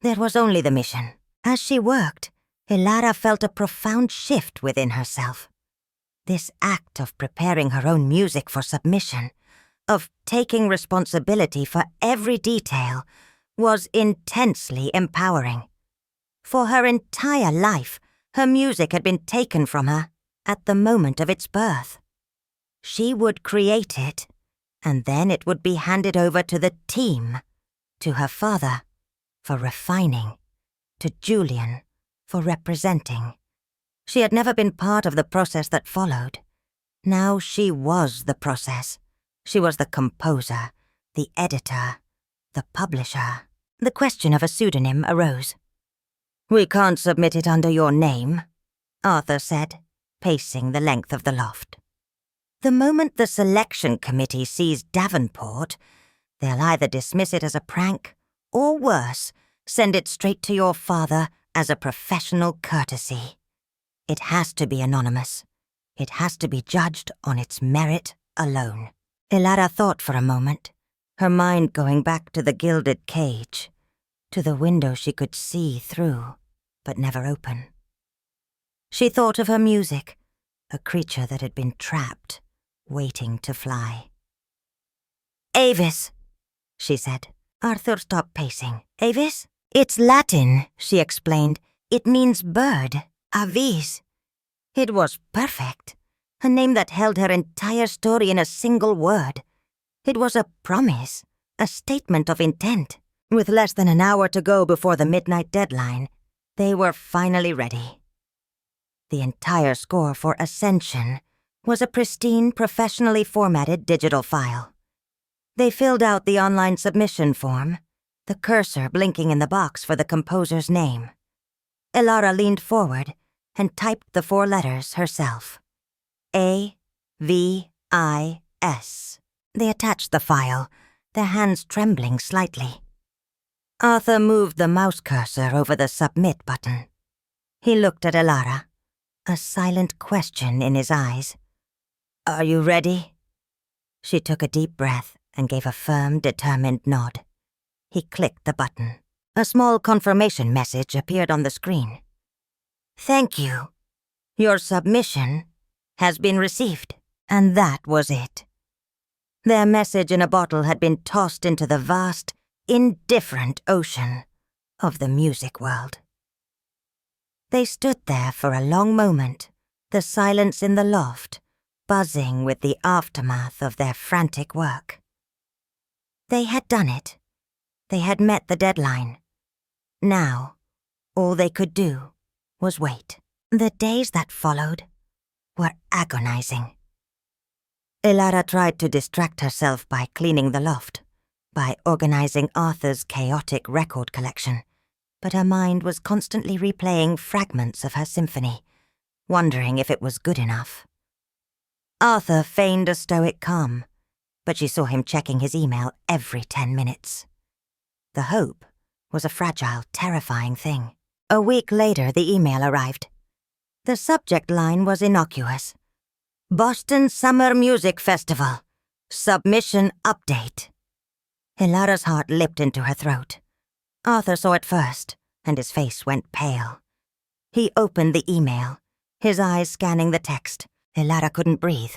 There was only the mission. As she worked, Elara felt a profound shift within herself. This act of preparing her own music for submission, of taking responsibility for every detail, was intensely empowering. For her entire life, her music had been taken from her at the moment of its birth. She would create it, and then it would be handed over to the team, to her father for refining, to Julian for representing. She had never been part of the process that followed. Now she was the process, She was the composer, the editor, the publisher. The question of a pseudonym arose. "We can't submit it under your name," Arthur said, pacing the length of the loft. "The moment the selection committee sees Davenport, they'll either dismiss it as a prank, or worse, send it straight to your father as a professional courtesy. It has to be anonymous. It has to be judged on its merit alone." Elara thought for a moment, her mind going back to the gilded cage, to the window she could see through, but never open. She thought of her music, a creature that had been trapped, waiting to fly. "Avis," she said. Arthur stopped pacing. "Avis? It's Latin," she explained. "It means bird, avis." It was perfect. A name that held her entire story in a single word. It was a promise, a statement of intent. With less than an hour to go before the midnight deadline, they were finally ready. The entire score for Ascension was a pristine, professionally formatted digital file. They filled out the online submission form, the cursor blinking in the box for the composer's name. Elara leaned forward and typed the 4 letters herself. A-V-I-S. They attached the file, their hands trembling slightly. Arthur moved the mouse cursor over the submit button. He looked at Elara, a silent question in his eyes. "Are you ready?" She took a deep breath and gave a firm, determined nod. He clicked the button. A small confirmation message appeared on the screen. "Thank you. Your submission has been received." And that was it. Their message in a bottle had been tossed into the vast, indifferent ocean of the music world. They stood there for a long moment, the silence in the loft buzzing with the aftermath of their frantic work. They had done it. They had met the deadline. Now, all they could do was wait. The days that followed were agonizing. Elara tried to distract herself by cleaning the loft, by organizing Arthur's chaotic record collection, but her mind was constantly replaying fragments of her symphony, wondering if it was good enough. Arthur feigned a stoic calm, but she saw him checking his email every 10 minutes. The hope was a fragile, terrifying thing. A week later, the email arrived. The subject line was innocuous. "Boston Summer Music Festival. Submission update." Elara's heart leapt into her throat. Arthur saw it first, and his face went pale. He opened the email, his eyes scanning the text. Elara couldn't breathe.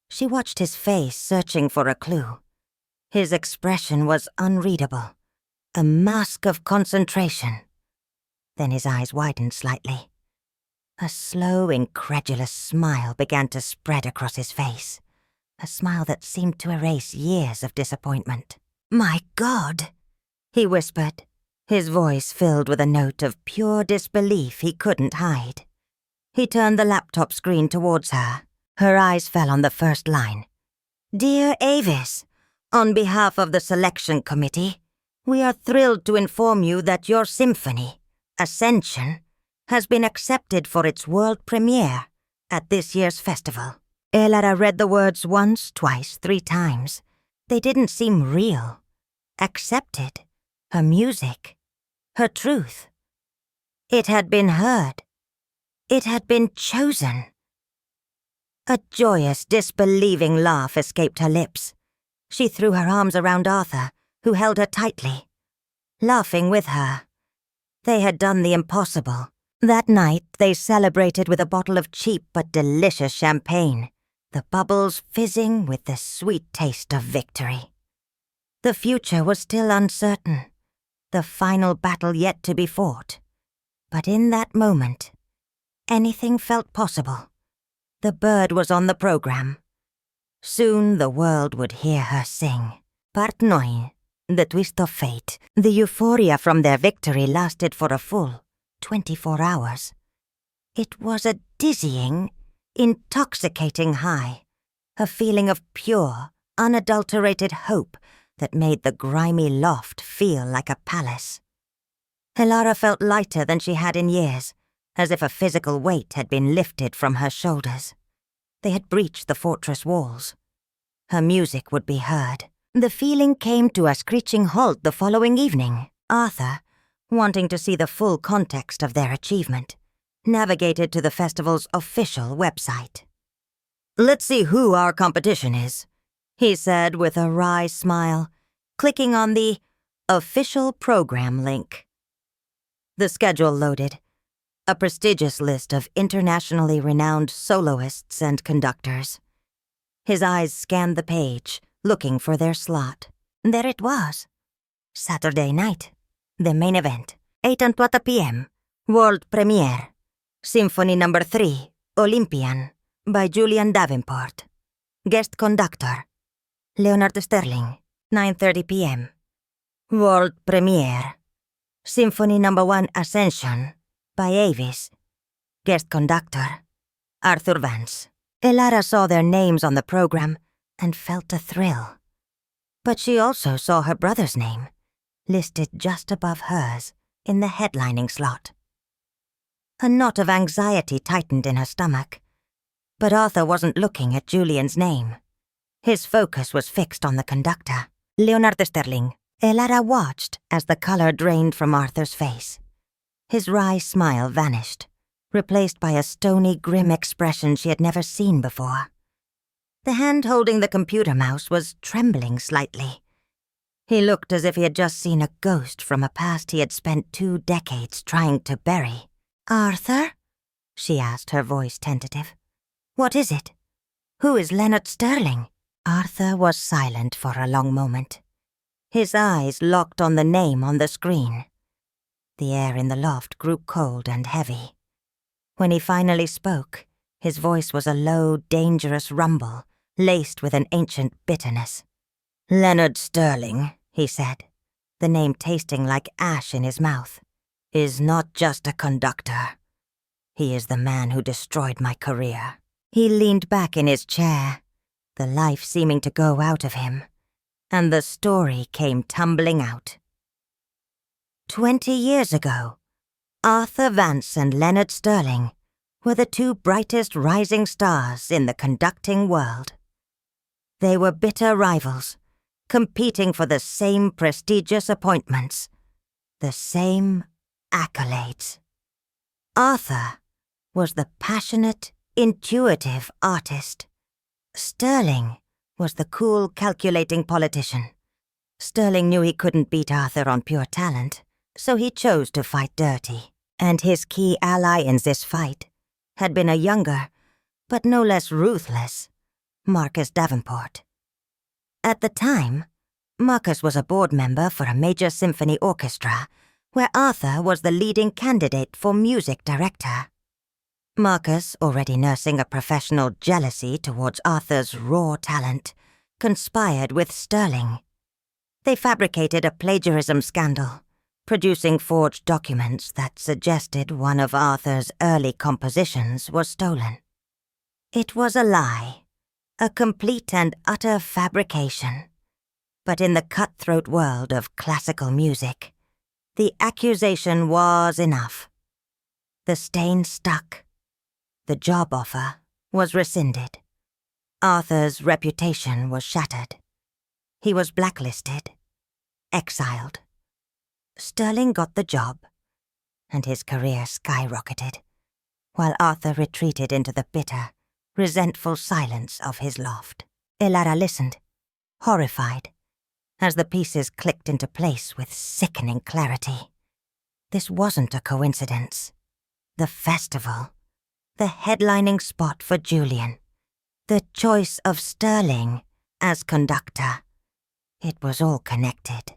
She watched his face, searching for a clue. His expression was unreadable, a mask of concentration. Then his eyes widened slightly. A slow, incredulous smile began to spread across his face, a smile that seemed to erase years of disappointment. "My God," he whispered, his voice filled with a note of pure disbelief he couldn't hide. He turned the laptop screen towards her. Her eyes fell on the first line. "Dear Avis, on behalf of the selection committee, we are thrilled to inform you that your symphony, Ascension, has been accepted for its world premiere at this year's festival." Elara read the words once, twice, 3 times. They didn't seem real. Accepted. Her music. Her truth. It had been heard. It had been chosen. A joyous, disbelieving laugh escaped her lips. She threw her arms around Arthur, who held her tightly, laughing with her. They had done the impossible. That night, they celebrated with a bottle of cheap but delicious champagne, the bubbles fizzing with the sweet taste of victory. The future was still uncertain, the final battle yet to be fought. But in that moment, anything felt possible. The bird was on the program. Soon the world would hear her sing. Part 9, The Twist of Fate. The euphoria from their victory lasted for a full 24 hours. It was a dizzying, intoxicating high, a feeling of pure, unadulterated hope that made the grimy loft feel like a palace. Elara felt lighter than she had in years, as if a physical weight had been lifted from her shoulders. They had breached the fortress walls. Her music would be heard. The feeling came to a screeching halt the following evening. Arthur, wanting to see the full context of their achievement, navigated to the festival's official website. "Let's see who our competition is," he said with a wry smile, clicking on the official program link. The schedule loaded, a prestigious list of internationally renowned soloists and conductors. His eyes scanned the page, looking for their slot. There it was. Saturday night. The main event. 8:20 p.m. World premiere. Symphony No. 3, Olympian, by Julian Davenport. Guest conductor, Leonard Sterling. 9:30 p.m. World premiere. Symphony No. 1, Ascension, by Avis. Guest conductor, Arthur Vance. Elara saw their names on the program and felt a thrill. But she also saw her brother's name, listed just above hers in the headlining slot. A knot of anxiety tightened in her stomach, but Arthur wasn't looking at Julian's name. His focus was fixed on the conductor, Leonard Sterling. Elara watched as the color drained from Arthur's face. His wry smile vanished, replaced by a stony, grim expression she had never seen before. The hand holding the computer mouse was trembling slightly. He looked as if he had just seen a ghost from a past he had spent 2 decades trying to bury. "Arthur?" she asked, her voice tentative. "What is it? Who is Leonard Sterling?" Arthur was silent for a long moment. His eyes locked on the name on the screen. The air in the loft grew cold and heavy. When he finally spoke, his voice was a low, dangerous rumble, laced with an ancient bitterness. "Leonard Sterling," he said, the name tasting like ash in his mouth, "is not just a conductor. He is the man who destroyed my career." He leaned back in his chair, the life seeming to go out of him, and the story came tumbling out. 20 years ago, Arthur Vance and Leonard Sterling were the 2 brightest rising stars in the conducting world. They were bitter rivals, competing for the same prestigious appointments, the same accolades. Arthur was the passionate, intuitive artist. Sterling was the cool, calculating politician. Sterling knew he couldn't beat Arthur on pure talent, so he chose to fight dirty. And his key ally in this fight had been a younger, but no less ruthless, Marcus Davenport. At the time, Marcus was a board member for a major symphony orchestra, where Arthur was the leading candidate for music director. Marcus, already nursing a professional jealousy towards Arthur's raw talent, conspired with Sterling. They fabricated a plagiarism scandal, producing forged documents that suggested one of Arthur's early compositions was stolen. It was a lie, a complete and utter fabrication. But in the cutthroat world of classical music, the accusation was enough. The stain stuck. The job offer was rescinded. Arthur's reputation was shattered. He was blacklisted, exiled. Sterling got the job, and his career skyrocketed, while Arthur retreated into the bitter, resentful silence of his loft. Elara listened, horrified, as the pieces clicked into place with sickening clarity. This wasn't a coincidence. The festival, the headlining spot for Julian, the choice of Sterling as conductor. It was all connected.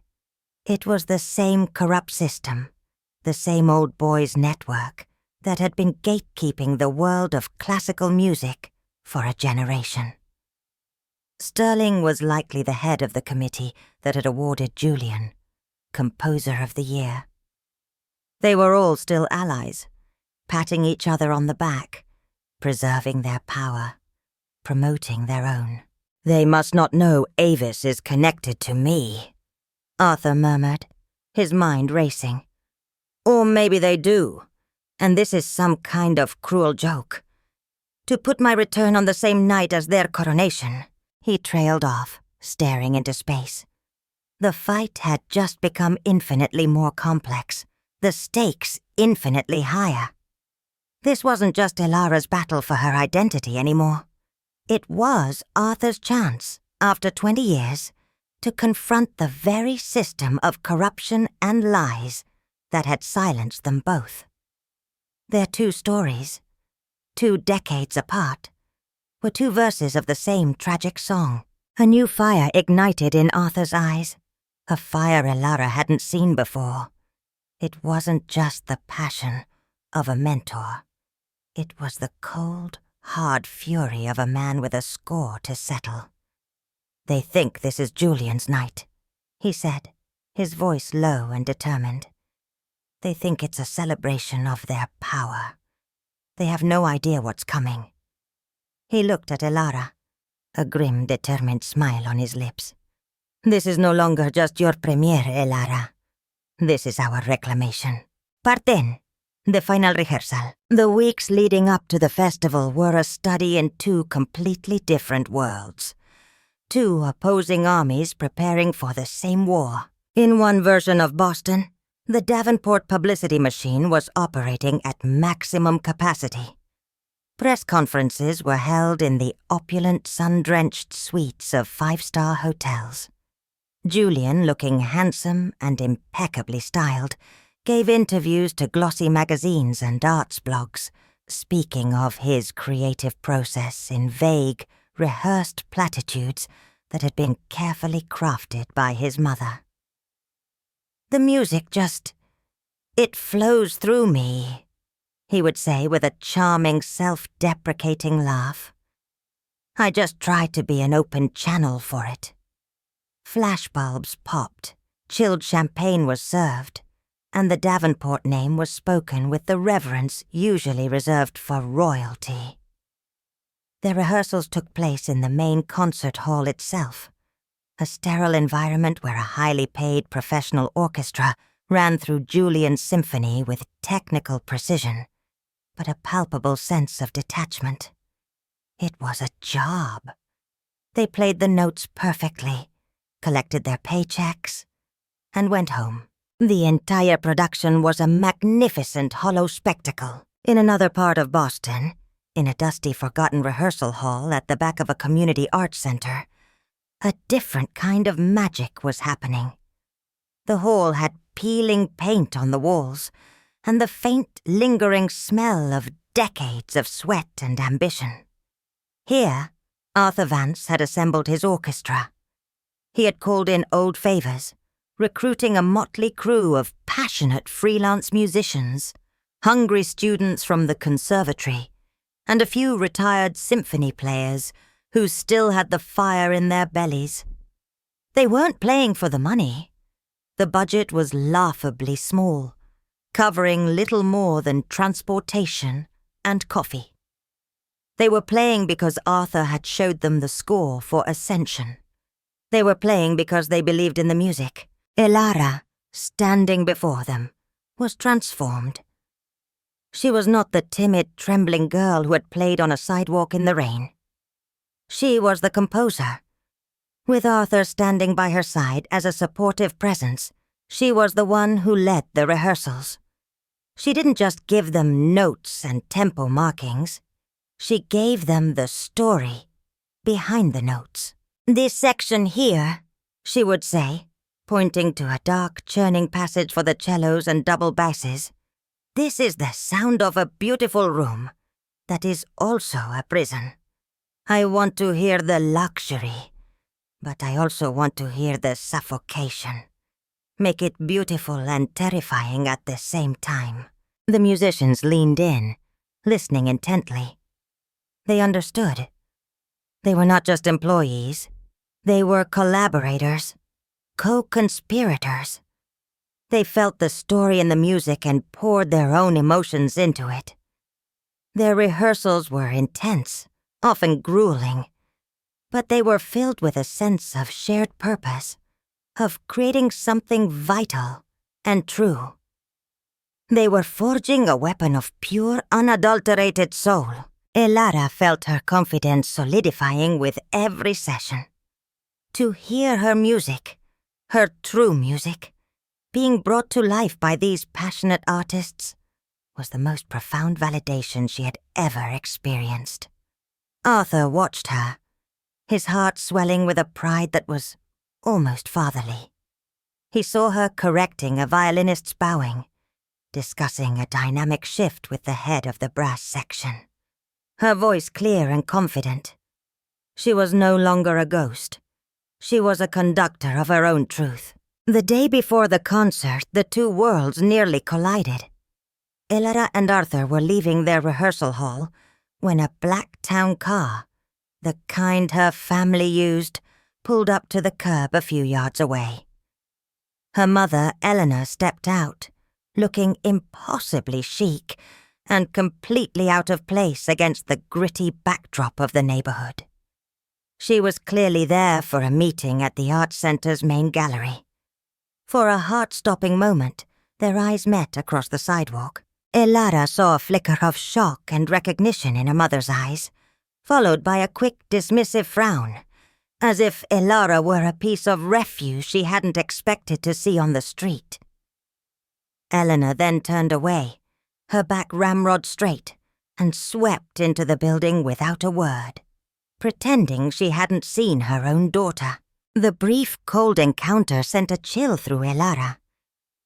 It was the same corrupt system, the same old boys network that had been gatekeeping the world of classical music for a generation. Sterling was likely the head of the committee that had awarded Julian Composer of the Year. They were all still allies, patting each other on the back, preserving their power, promoting their own. "They must not know Avis is connected to me," Arthur murmured, his mind racing. "Or maybe they do, and this is some kind of cruel joke. To put my return on the same night as their coronation," he trailed off, staring into space. The fight had just become infinitely more complex, the stakes infinitely higher. This wasn't just Elara's battle for her identity anymore. It was Arthur's chance, after 20 years, to confront the very system of corruption and lies that had silenced them both. Their two stories, 2 decades apart, were 2 verses of the same tragic song. A new fire ignited in Arthur's eyes, a fire Elara hadn't seen before. It wasn't just the passion of a mentor. It was the cold, hard fury of a man with a score to settle. "They think this is Julian's night," he said, his voice low and determined. "They think it's a celebration of their power. They have no idea what's coming." He looked at Elara, a grim, determined smile on his lips. "This is no longer just your premiere, Elara. This is our reclamation. Parten, the final rehearsal." The weeks leading up to the festival were a study in 2 completely different worlds. 2 opposing armies preparing for the same war. In one version of Boston, the Davenport publicity machine was operating at maximum capacity. Press conferences were held in the opulent, sun-drenched suites of 5-star hotels. Julian, looking handsome and impeccably styled, gave interviews to glossy magazines and arts blogs, speaking of his creative process in vague, rehearsed platitudes that had been carefully crafted by his mother. "The music it flows through me," he would say with a charming, self-deprecating laugh. "I just try to be an open channel for it." Flashbulbs popped, chilled champagne was served, and the Davenport name was spoken with the reverence usually reserved for royalty. Their rehearsals took place in the main concert hall itself, a sterile environment where a highly paid professional orchestra ran through Julian's symphony with technical precision, but a palpable sense of detachment. It was a job. They played the notes perfectly, collected their paychecks, and went home. The entire production was a magnificent hollow spectacle. In another part of Boston, in a dusty, forgotten rehearsal hall at the back of a community arts center, a different kind of magic was happening. The hall had peeling paint on the walls, and the faint, lingering smell of decades of sweat and ambition. Here, Arthur Vance had assembled his orchestra. He had called in old favors, recruiting a motley crew of passionate freelance musicians, hungry students from the conservatory, and a few retired symphony players who still had the fire in their bellies. They weren't playing for the money. The budget was laughably small, covering little more than transportation and coffee. They were playing because Arthur had showed them the score for Ascension. They were playing because they believed in the music. Elara, standing before them, was transformed. She was not the timid, trembling girl who had played on a sidewalk in the rain. She was the composer. With Arthur standing by her side as a supportive presence, she was the one who led the rehearsals. She didn't just give them notes and tempo markings. She gave them the story behind the notes. "This section here," she would say, pointing to a dark, churning passage for the cellos and double basses, "this is the sound of a beautiful room that is also a prison. I want to hear the luxury, but I also want to hear the suffocation. Make it beautiful and terrifying at the same time." The musicians leaned in, listening intently. They understood. They were not just employees. They were collaborators, co-conspirators. They felt the story in the music and poured their own emotions into it. Their rehearsals were intense, often grueling, but they were filled with a sense of shared purpose, of creating something vital and true. They were forging a weapon of pure, unadulterated soul. Elara felt her confidence solidifying with every session. To hear her music, her true music, being brought to life by these passionate artists, was the most profound validation she had ever experienced. Arthur watched her, his heart swelling with a pride that was almost fatherly. He saw her correcting a violinist's bowing, discussing a dynamic shift with the head of the brass section. Her voice clear and confident. She was no longer a ghost. She was a conductor of her own truth. The day before the concert, the two worlds nearly collided. Elara and Arthur were leaving their rehearsal hall when a black town car, the kind her family used, pulled up to the curb a few yards away. Her mother, Eleanor, stepped out, looking impossibly chic and completely out of place against the gritty backdrop of the neighborhood. She was clearly there for a meeting at the Arts Center's main gallery. For a heart-stopping moment, their eyes met across the sidewalk. Elara saw a flicker of shock and recognition in her mother's eyes, followed by a quick, dismissive frown, as if Elara were a piece of refuse she hadn't expected to see on the street. Eleanor then turned away, her back ramrod straight, and swept into the building without a word, pretending she hadn't seen her own daughter. The brief, cold encounter sent a chill through Elara,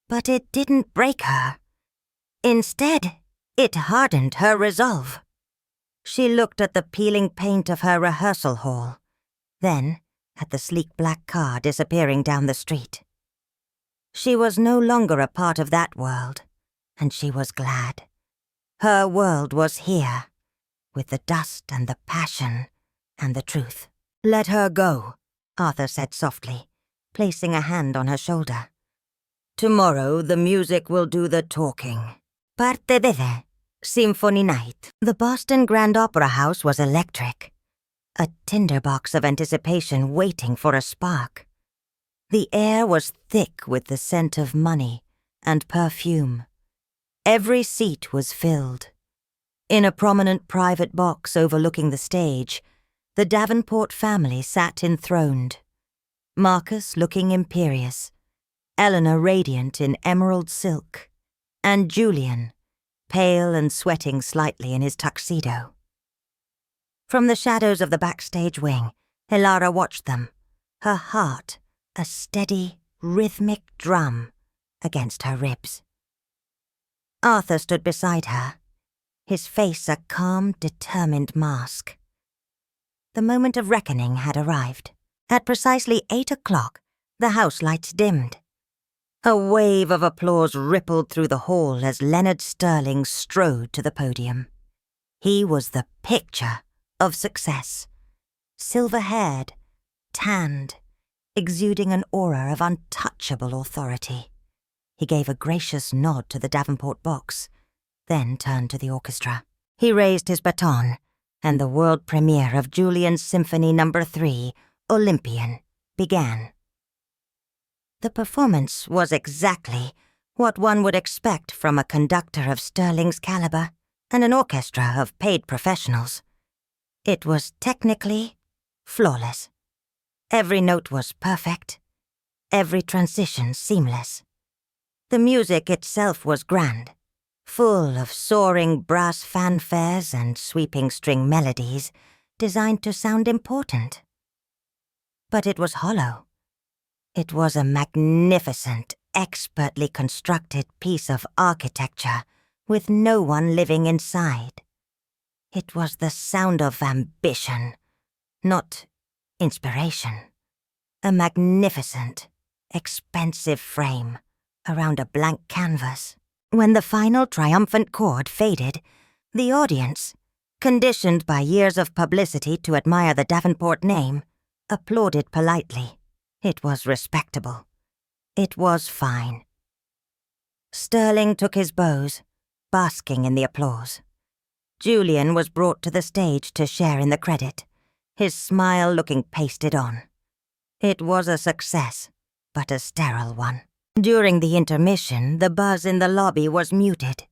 but it didn't break her. Instead, it hardened her resolve. She looked at the peeling paint of her rehearsal hall, then at the sleek black car disappearing down the street. She was no longer a part of that world, and she was glad. Her world was here, with the dust and the passion and the truth. "Let her go," Arthur said softly, placing a hand on her shoulder. "Tomorrow the music will do the talking." Parte beve, Symphony Night. The Boston Grand Opera House was electric, a tinderbox of anticipation waiting for a spark. The air was thick with the scent of money and perfume. Every seat was filled. In a prominent private box overlooking the stage, the Davenport family sat enthroned. Marcus looking imperious, Eleanor radiant in emerald silk, and Julian, pale and sweating slightly in his tuxedo. From the shadows of the backstage wing, Elara watched them, her heart a steady, rhythmic drum against her ribs. Arthur stood beside her, his face a calm, determined mask. The moment of reckoning had arrived. At precisely 8 o'clock, the house lights dimmed. A wave of applause rippled through the hall as Leonard Sterling strode to the podium. He was the picture of success. Silver-haired, tanned, exuding an aura of untouchable authority. He gave a gracious nod to the Davenport box, then turned to the orchestra. He raised his baton, and the world premiere of Julian's Symphony No. 3, Olympian, began. The performance was exactly what one would expect from a conductor of Sterling's caliber and an orchestra of paid professionals. It was technically flawless. Every note was perfect, every transition seamless. The music itself was grand, full of soaring brass fanfares and sweeping string melodies designed to sound important. But it was hollow. It was a magnificent, expertly constructed piece of architecture with no one living inside. It was the sound of ambition, not inspiration. A magnificent, expensive frame around a blank canvas. When the final triumphant chord faded, the audience, conditioned by years of publicity to admire the Davenport name, applauded politely. It was respectable. It was fine. Sterling took his bows, basking in the applause. Julian was brought to the stage to share in the credit, his smile looking pasted on. It was a success, but a sterile one. During the intermission, the buzz in the lobby was muted.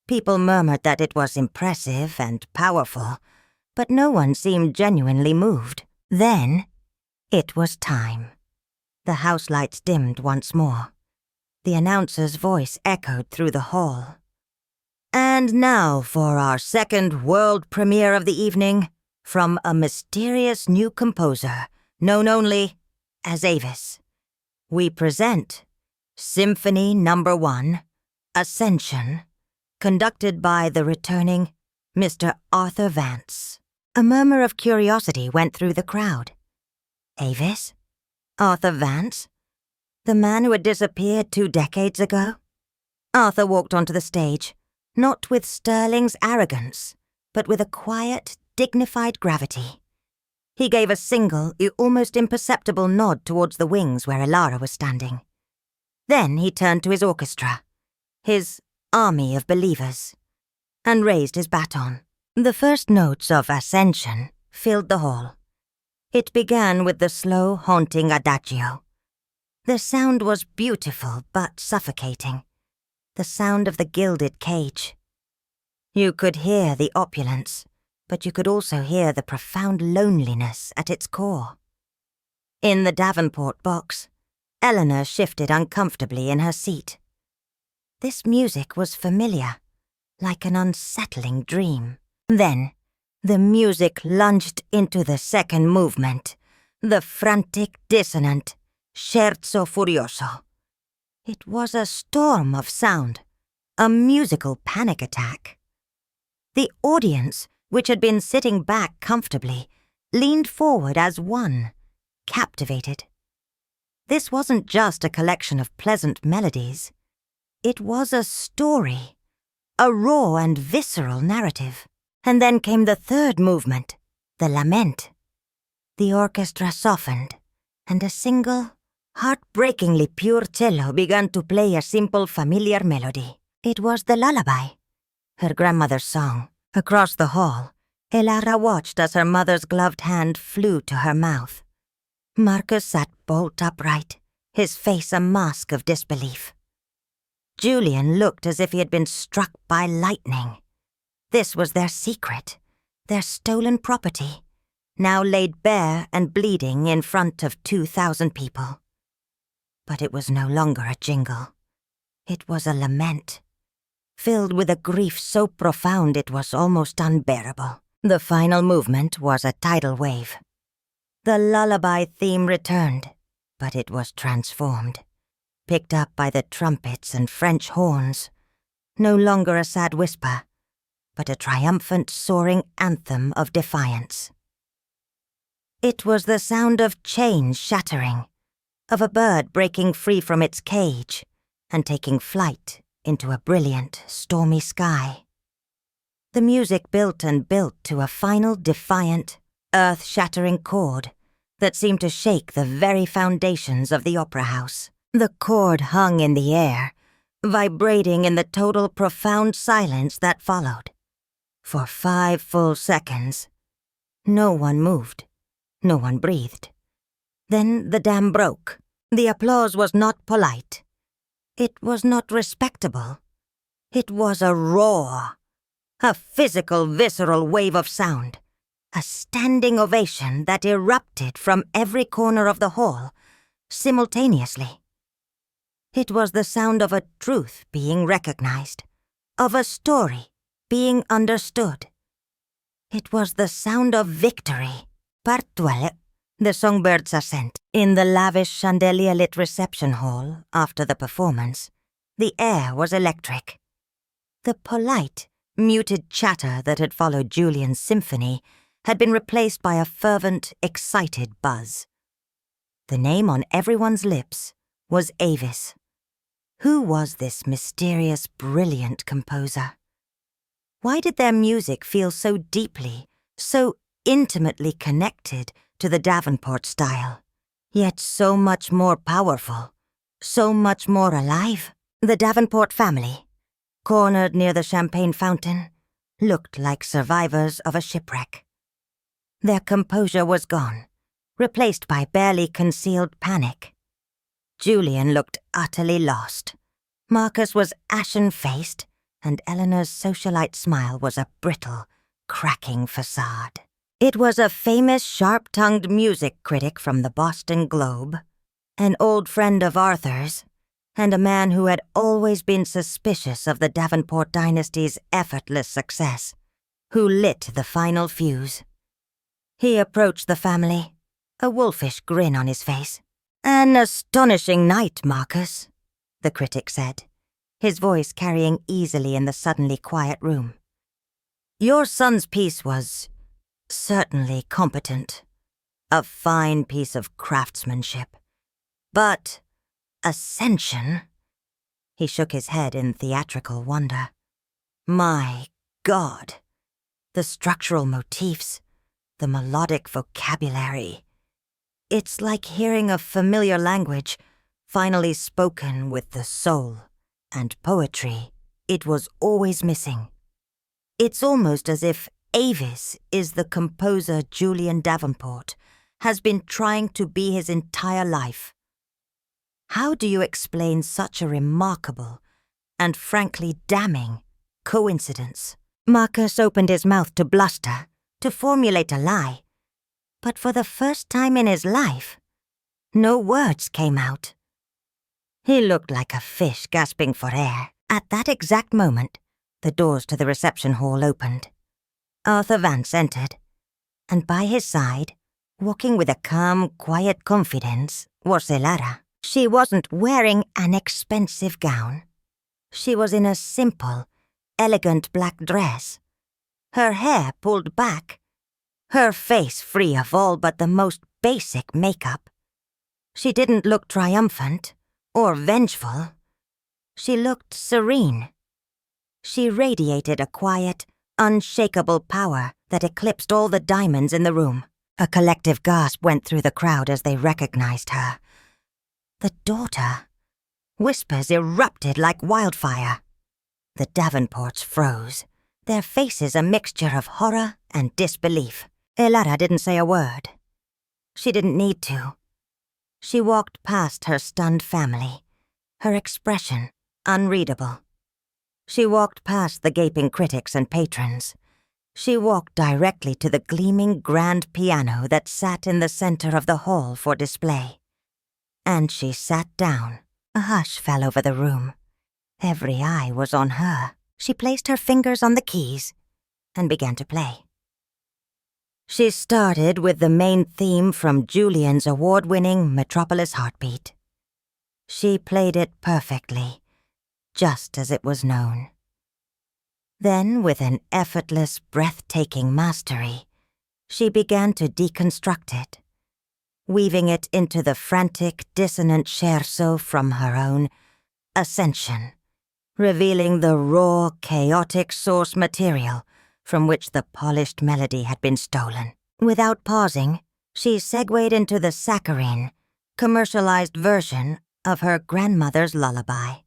People murmured that it was impressive and powerful, but no one seemed genuinely moved. Then, it was time. The house lights dimmed once more. The announcer's voice echoed through the hall. And now for our second world premiere of the evening, from a mysterious new composer, known only as Avis. We present Symphony No. 1, Ascension, conducted by the returning Mr. Arthur Vance. A murmur of curiosity went through the crowd. Avis? Arthur Vance? The man who had disappeared 2 decades ago? Arthur walked onto the stage, not with Sterling's arrogance, but with a quiet, dignified gravity. He gave a single, almost imperceptible nod towards the wings where Elara was standing. Then he turned to his orchestra, his army of believers, and raised his baton. The first notes of Ascension filled the hall. It began with the slow, haunting adagio. The sound was beautiful but suffocating. The sound of the gilded cage. You could hear the opulence, but you could also hear the profound loneliness at its core. In the Davenport box, Eleanor shifted uncomfortably in her seat. This music was familiar, like an unsettling dream. Then, the music lunged into the second movement, the frantic, dissonant Scherzo Furioso. It was a storm of sound, a musical panic attack. The audience, which had been sitting back comfortably, leaned forward as one, captivated. This wasn't just a collection of pleasant melodies. It was a story, a raw and visceral narrative. And then came the third movement, the lament. The orchestra softened, and a single, heartbreakingly pure cello began to play a simple, familiar melody. It was the lullaby, her grandmother's song. Across the hall, Elara watched as her mother's gloved hand flew to her mouth. Marcus sat bolt upright, his face a mask of disbelief. Julian looked as if he had been struck by lightning. This was their secret, their stolen property, now laid bare and bleeding in front of 2,000 people. But it was no longer a jingle. It was a lament, filled with a grief so profound it was almost unbearable. The final movement was a tidal wave. The lullaby theme returned, but it was transformed, picked up by the trumpets and French horns. No longer a sad whisper, but a triumphant, soaring anthem of defiance. It was the sound of chains shattering, of a bird breaking free from its cage and taking flight into a brilliant, stormy sky. The music built and built to a final, defiant, earth-shattering chord that seemed to shake the very foundations of the opera house. The chord hung in the air, vibrating in the total, profound silence that followed. For 5 full seconds, no one moved, no one breathed. Then the dam broke. The applause was not polite. It was not respectable. It was a roar, a physical, visceral wave of sound, a standing ovation that erupted from every corner of the hall, simultaneously. It was the sound of a truth being recognized, of a story being understood. It was the sound of victory. Bretrayal, the songbird's ascent. In the lavish chandelier-lit reception hall, after the performance, the air was electric. The polite, muted chatter that had followed Julian's symphony had been replaced by a fervent, excited buzz. The name on everyone's lips was Avis. Who was this mysterious, brilliant composer? Why did their music feel so deeply, so intimately connected to the Davenport style, yet so much more powerful, so much more alive? The Davenport family, cornered near the champagne fountain, looked like survivors of a shipwreck. Their composure was gone, replaced by barely concealed panic. Julian looked utterly lost. Marcus was ashen-faced, and Eleanor's socialite smile was a brittle, cracking facade. It was a famous sharp-tongued music critic from the Boston Globe, an old friend of Arthur's, and a man who had always been suspicious of the Davenport dynasty's effortless success, who lit the final fuse. He approached the family, a wolfish grin on his face. "An astonishing night, Marcus," the critic said, his voice carrying easily in the suddenly quiet room. "Your son's piece was certainly competent, a fine piece of craftsmanship. But Ascension?" He shook his head in theatrical wonder. "My God! The structural motifs, the melodic vocabulary. It's like hearing a familiar language, finally spoken with the soul and poetry it was always missing. It's almost as if Avis is the composer Julian Davenport has been trying to be his entire life. How do you explain such a remarkable and frankly damning coincidence?" Marcus opened his mouth to bluster, to formulate a lie, but for the first time in his life, no words came out. He looked like a fish gasping for air. At that exact moment, the doors to the reception hall opened. Arthur Vance entered, and by his side, walking with a calm, quiet confidence, was Elara. She wasn't wearing an expensive gown. She was in a simple, elegant black dress, her hair pulled back, her face free of all but the most basic makeup. She didn't look triumphant or vengeful. She looked serene. She radiated a quiet, unshakable power that eclipsed all the diamonds in the room. A collective gasp went through the crowd as they recognized her. The daughter. Whispers erupted like wildfire. The Davenports froze, their faces a mixture of horror and disbelief. Elara didn't say a word. She didn't need to. She walked past her stunned family, her expression unreadable. She walked past the gaping critics and patrons. She walked directly to the gleaming grand piano that sat in the center of the hall for display. And she sat down. A hush fell over the room. Every eye was on her. She placed her fingers on the keys and began to play. She started with the main theme from Julian's award-winning Metropolis Heartbeat. She played it perfectly, just as it was known. Then, with an effortless, breathtaking mastery, she began to deconstruct it, weaving it into the frantic, dissonant scherzo from her own Ascension, revealing the raw, chaotic source material from which the polished melody had been stolen. Without pausing, she segued into the saccharine, commercialized version of her grandmother's lullaby,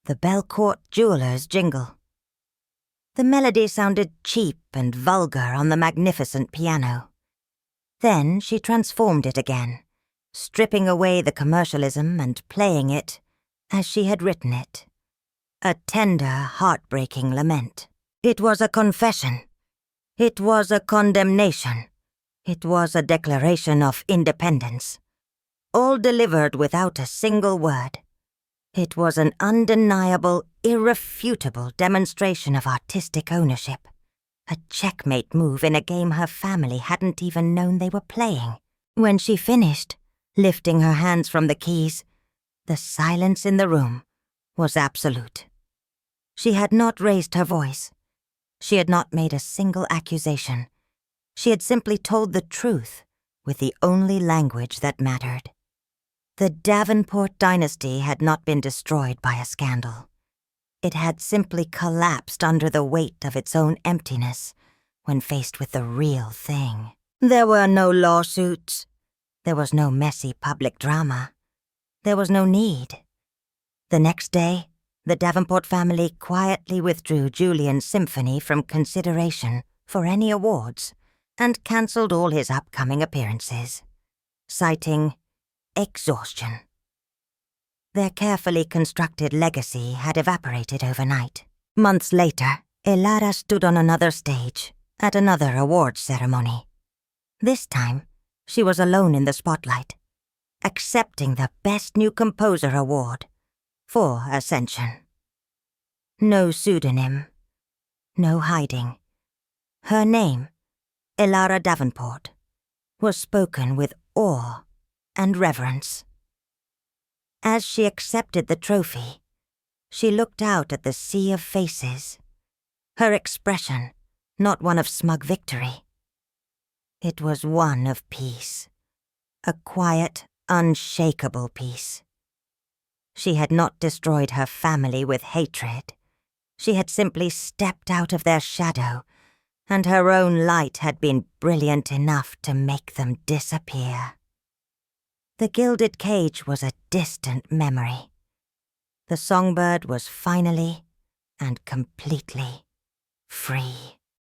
the Belcourt jeweler's jingle. The melody sounded cheap and vulgar on the magnificent piano. Then she transformed it again, stripping away the commercialism and playing it as she had written it. A tender, heartbreaking lament. It was a confession. It was a condemnation. It was a declaration of independence. All delivered without a single word. It was an undeniable, irrefutable demonstration of artistic ownership. A checkmate move in a game her family hadn't even known they were playing. When she finished, lifting her hands from the keys, the silence in the room was absolute. She had not raised her voice. She had not made a single accusation. She had simply told the truth with the only language that mattered. The Davenport dynasty had not been destroyed by a scandal. It had simply collapsed under the weight of its own emptiness when faced with the real thing. There were no lawsuits. There was no messy public drama. There was no need. The next day, the Davenport family quietly withdrew Julian's symphony from consideration for any awards and cancelled all his upcoming appearances, citing exhaustion. Their carefully constructed legacy had evaporated overnight. Months later, Elara stood on another stage, at another awards ceremony. This time, she was alone in the spotlight, accepting the Best New Composer award for Ascension. No pseudonym, no hiding. Her name, Elara Davenport, was spoken with awe and reverence. As she accepted the trophy, she looked out at the sea of faces, her expression not one of smug victory. It was one of peace, a quiet, unshakable peace. She had not destroyed her family with hatred. She had simply stepped out of their shadow, and her own light had been brilliant enough to make them disappear. The gilded cage was a distant memory. The songbird was finally and completely free.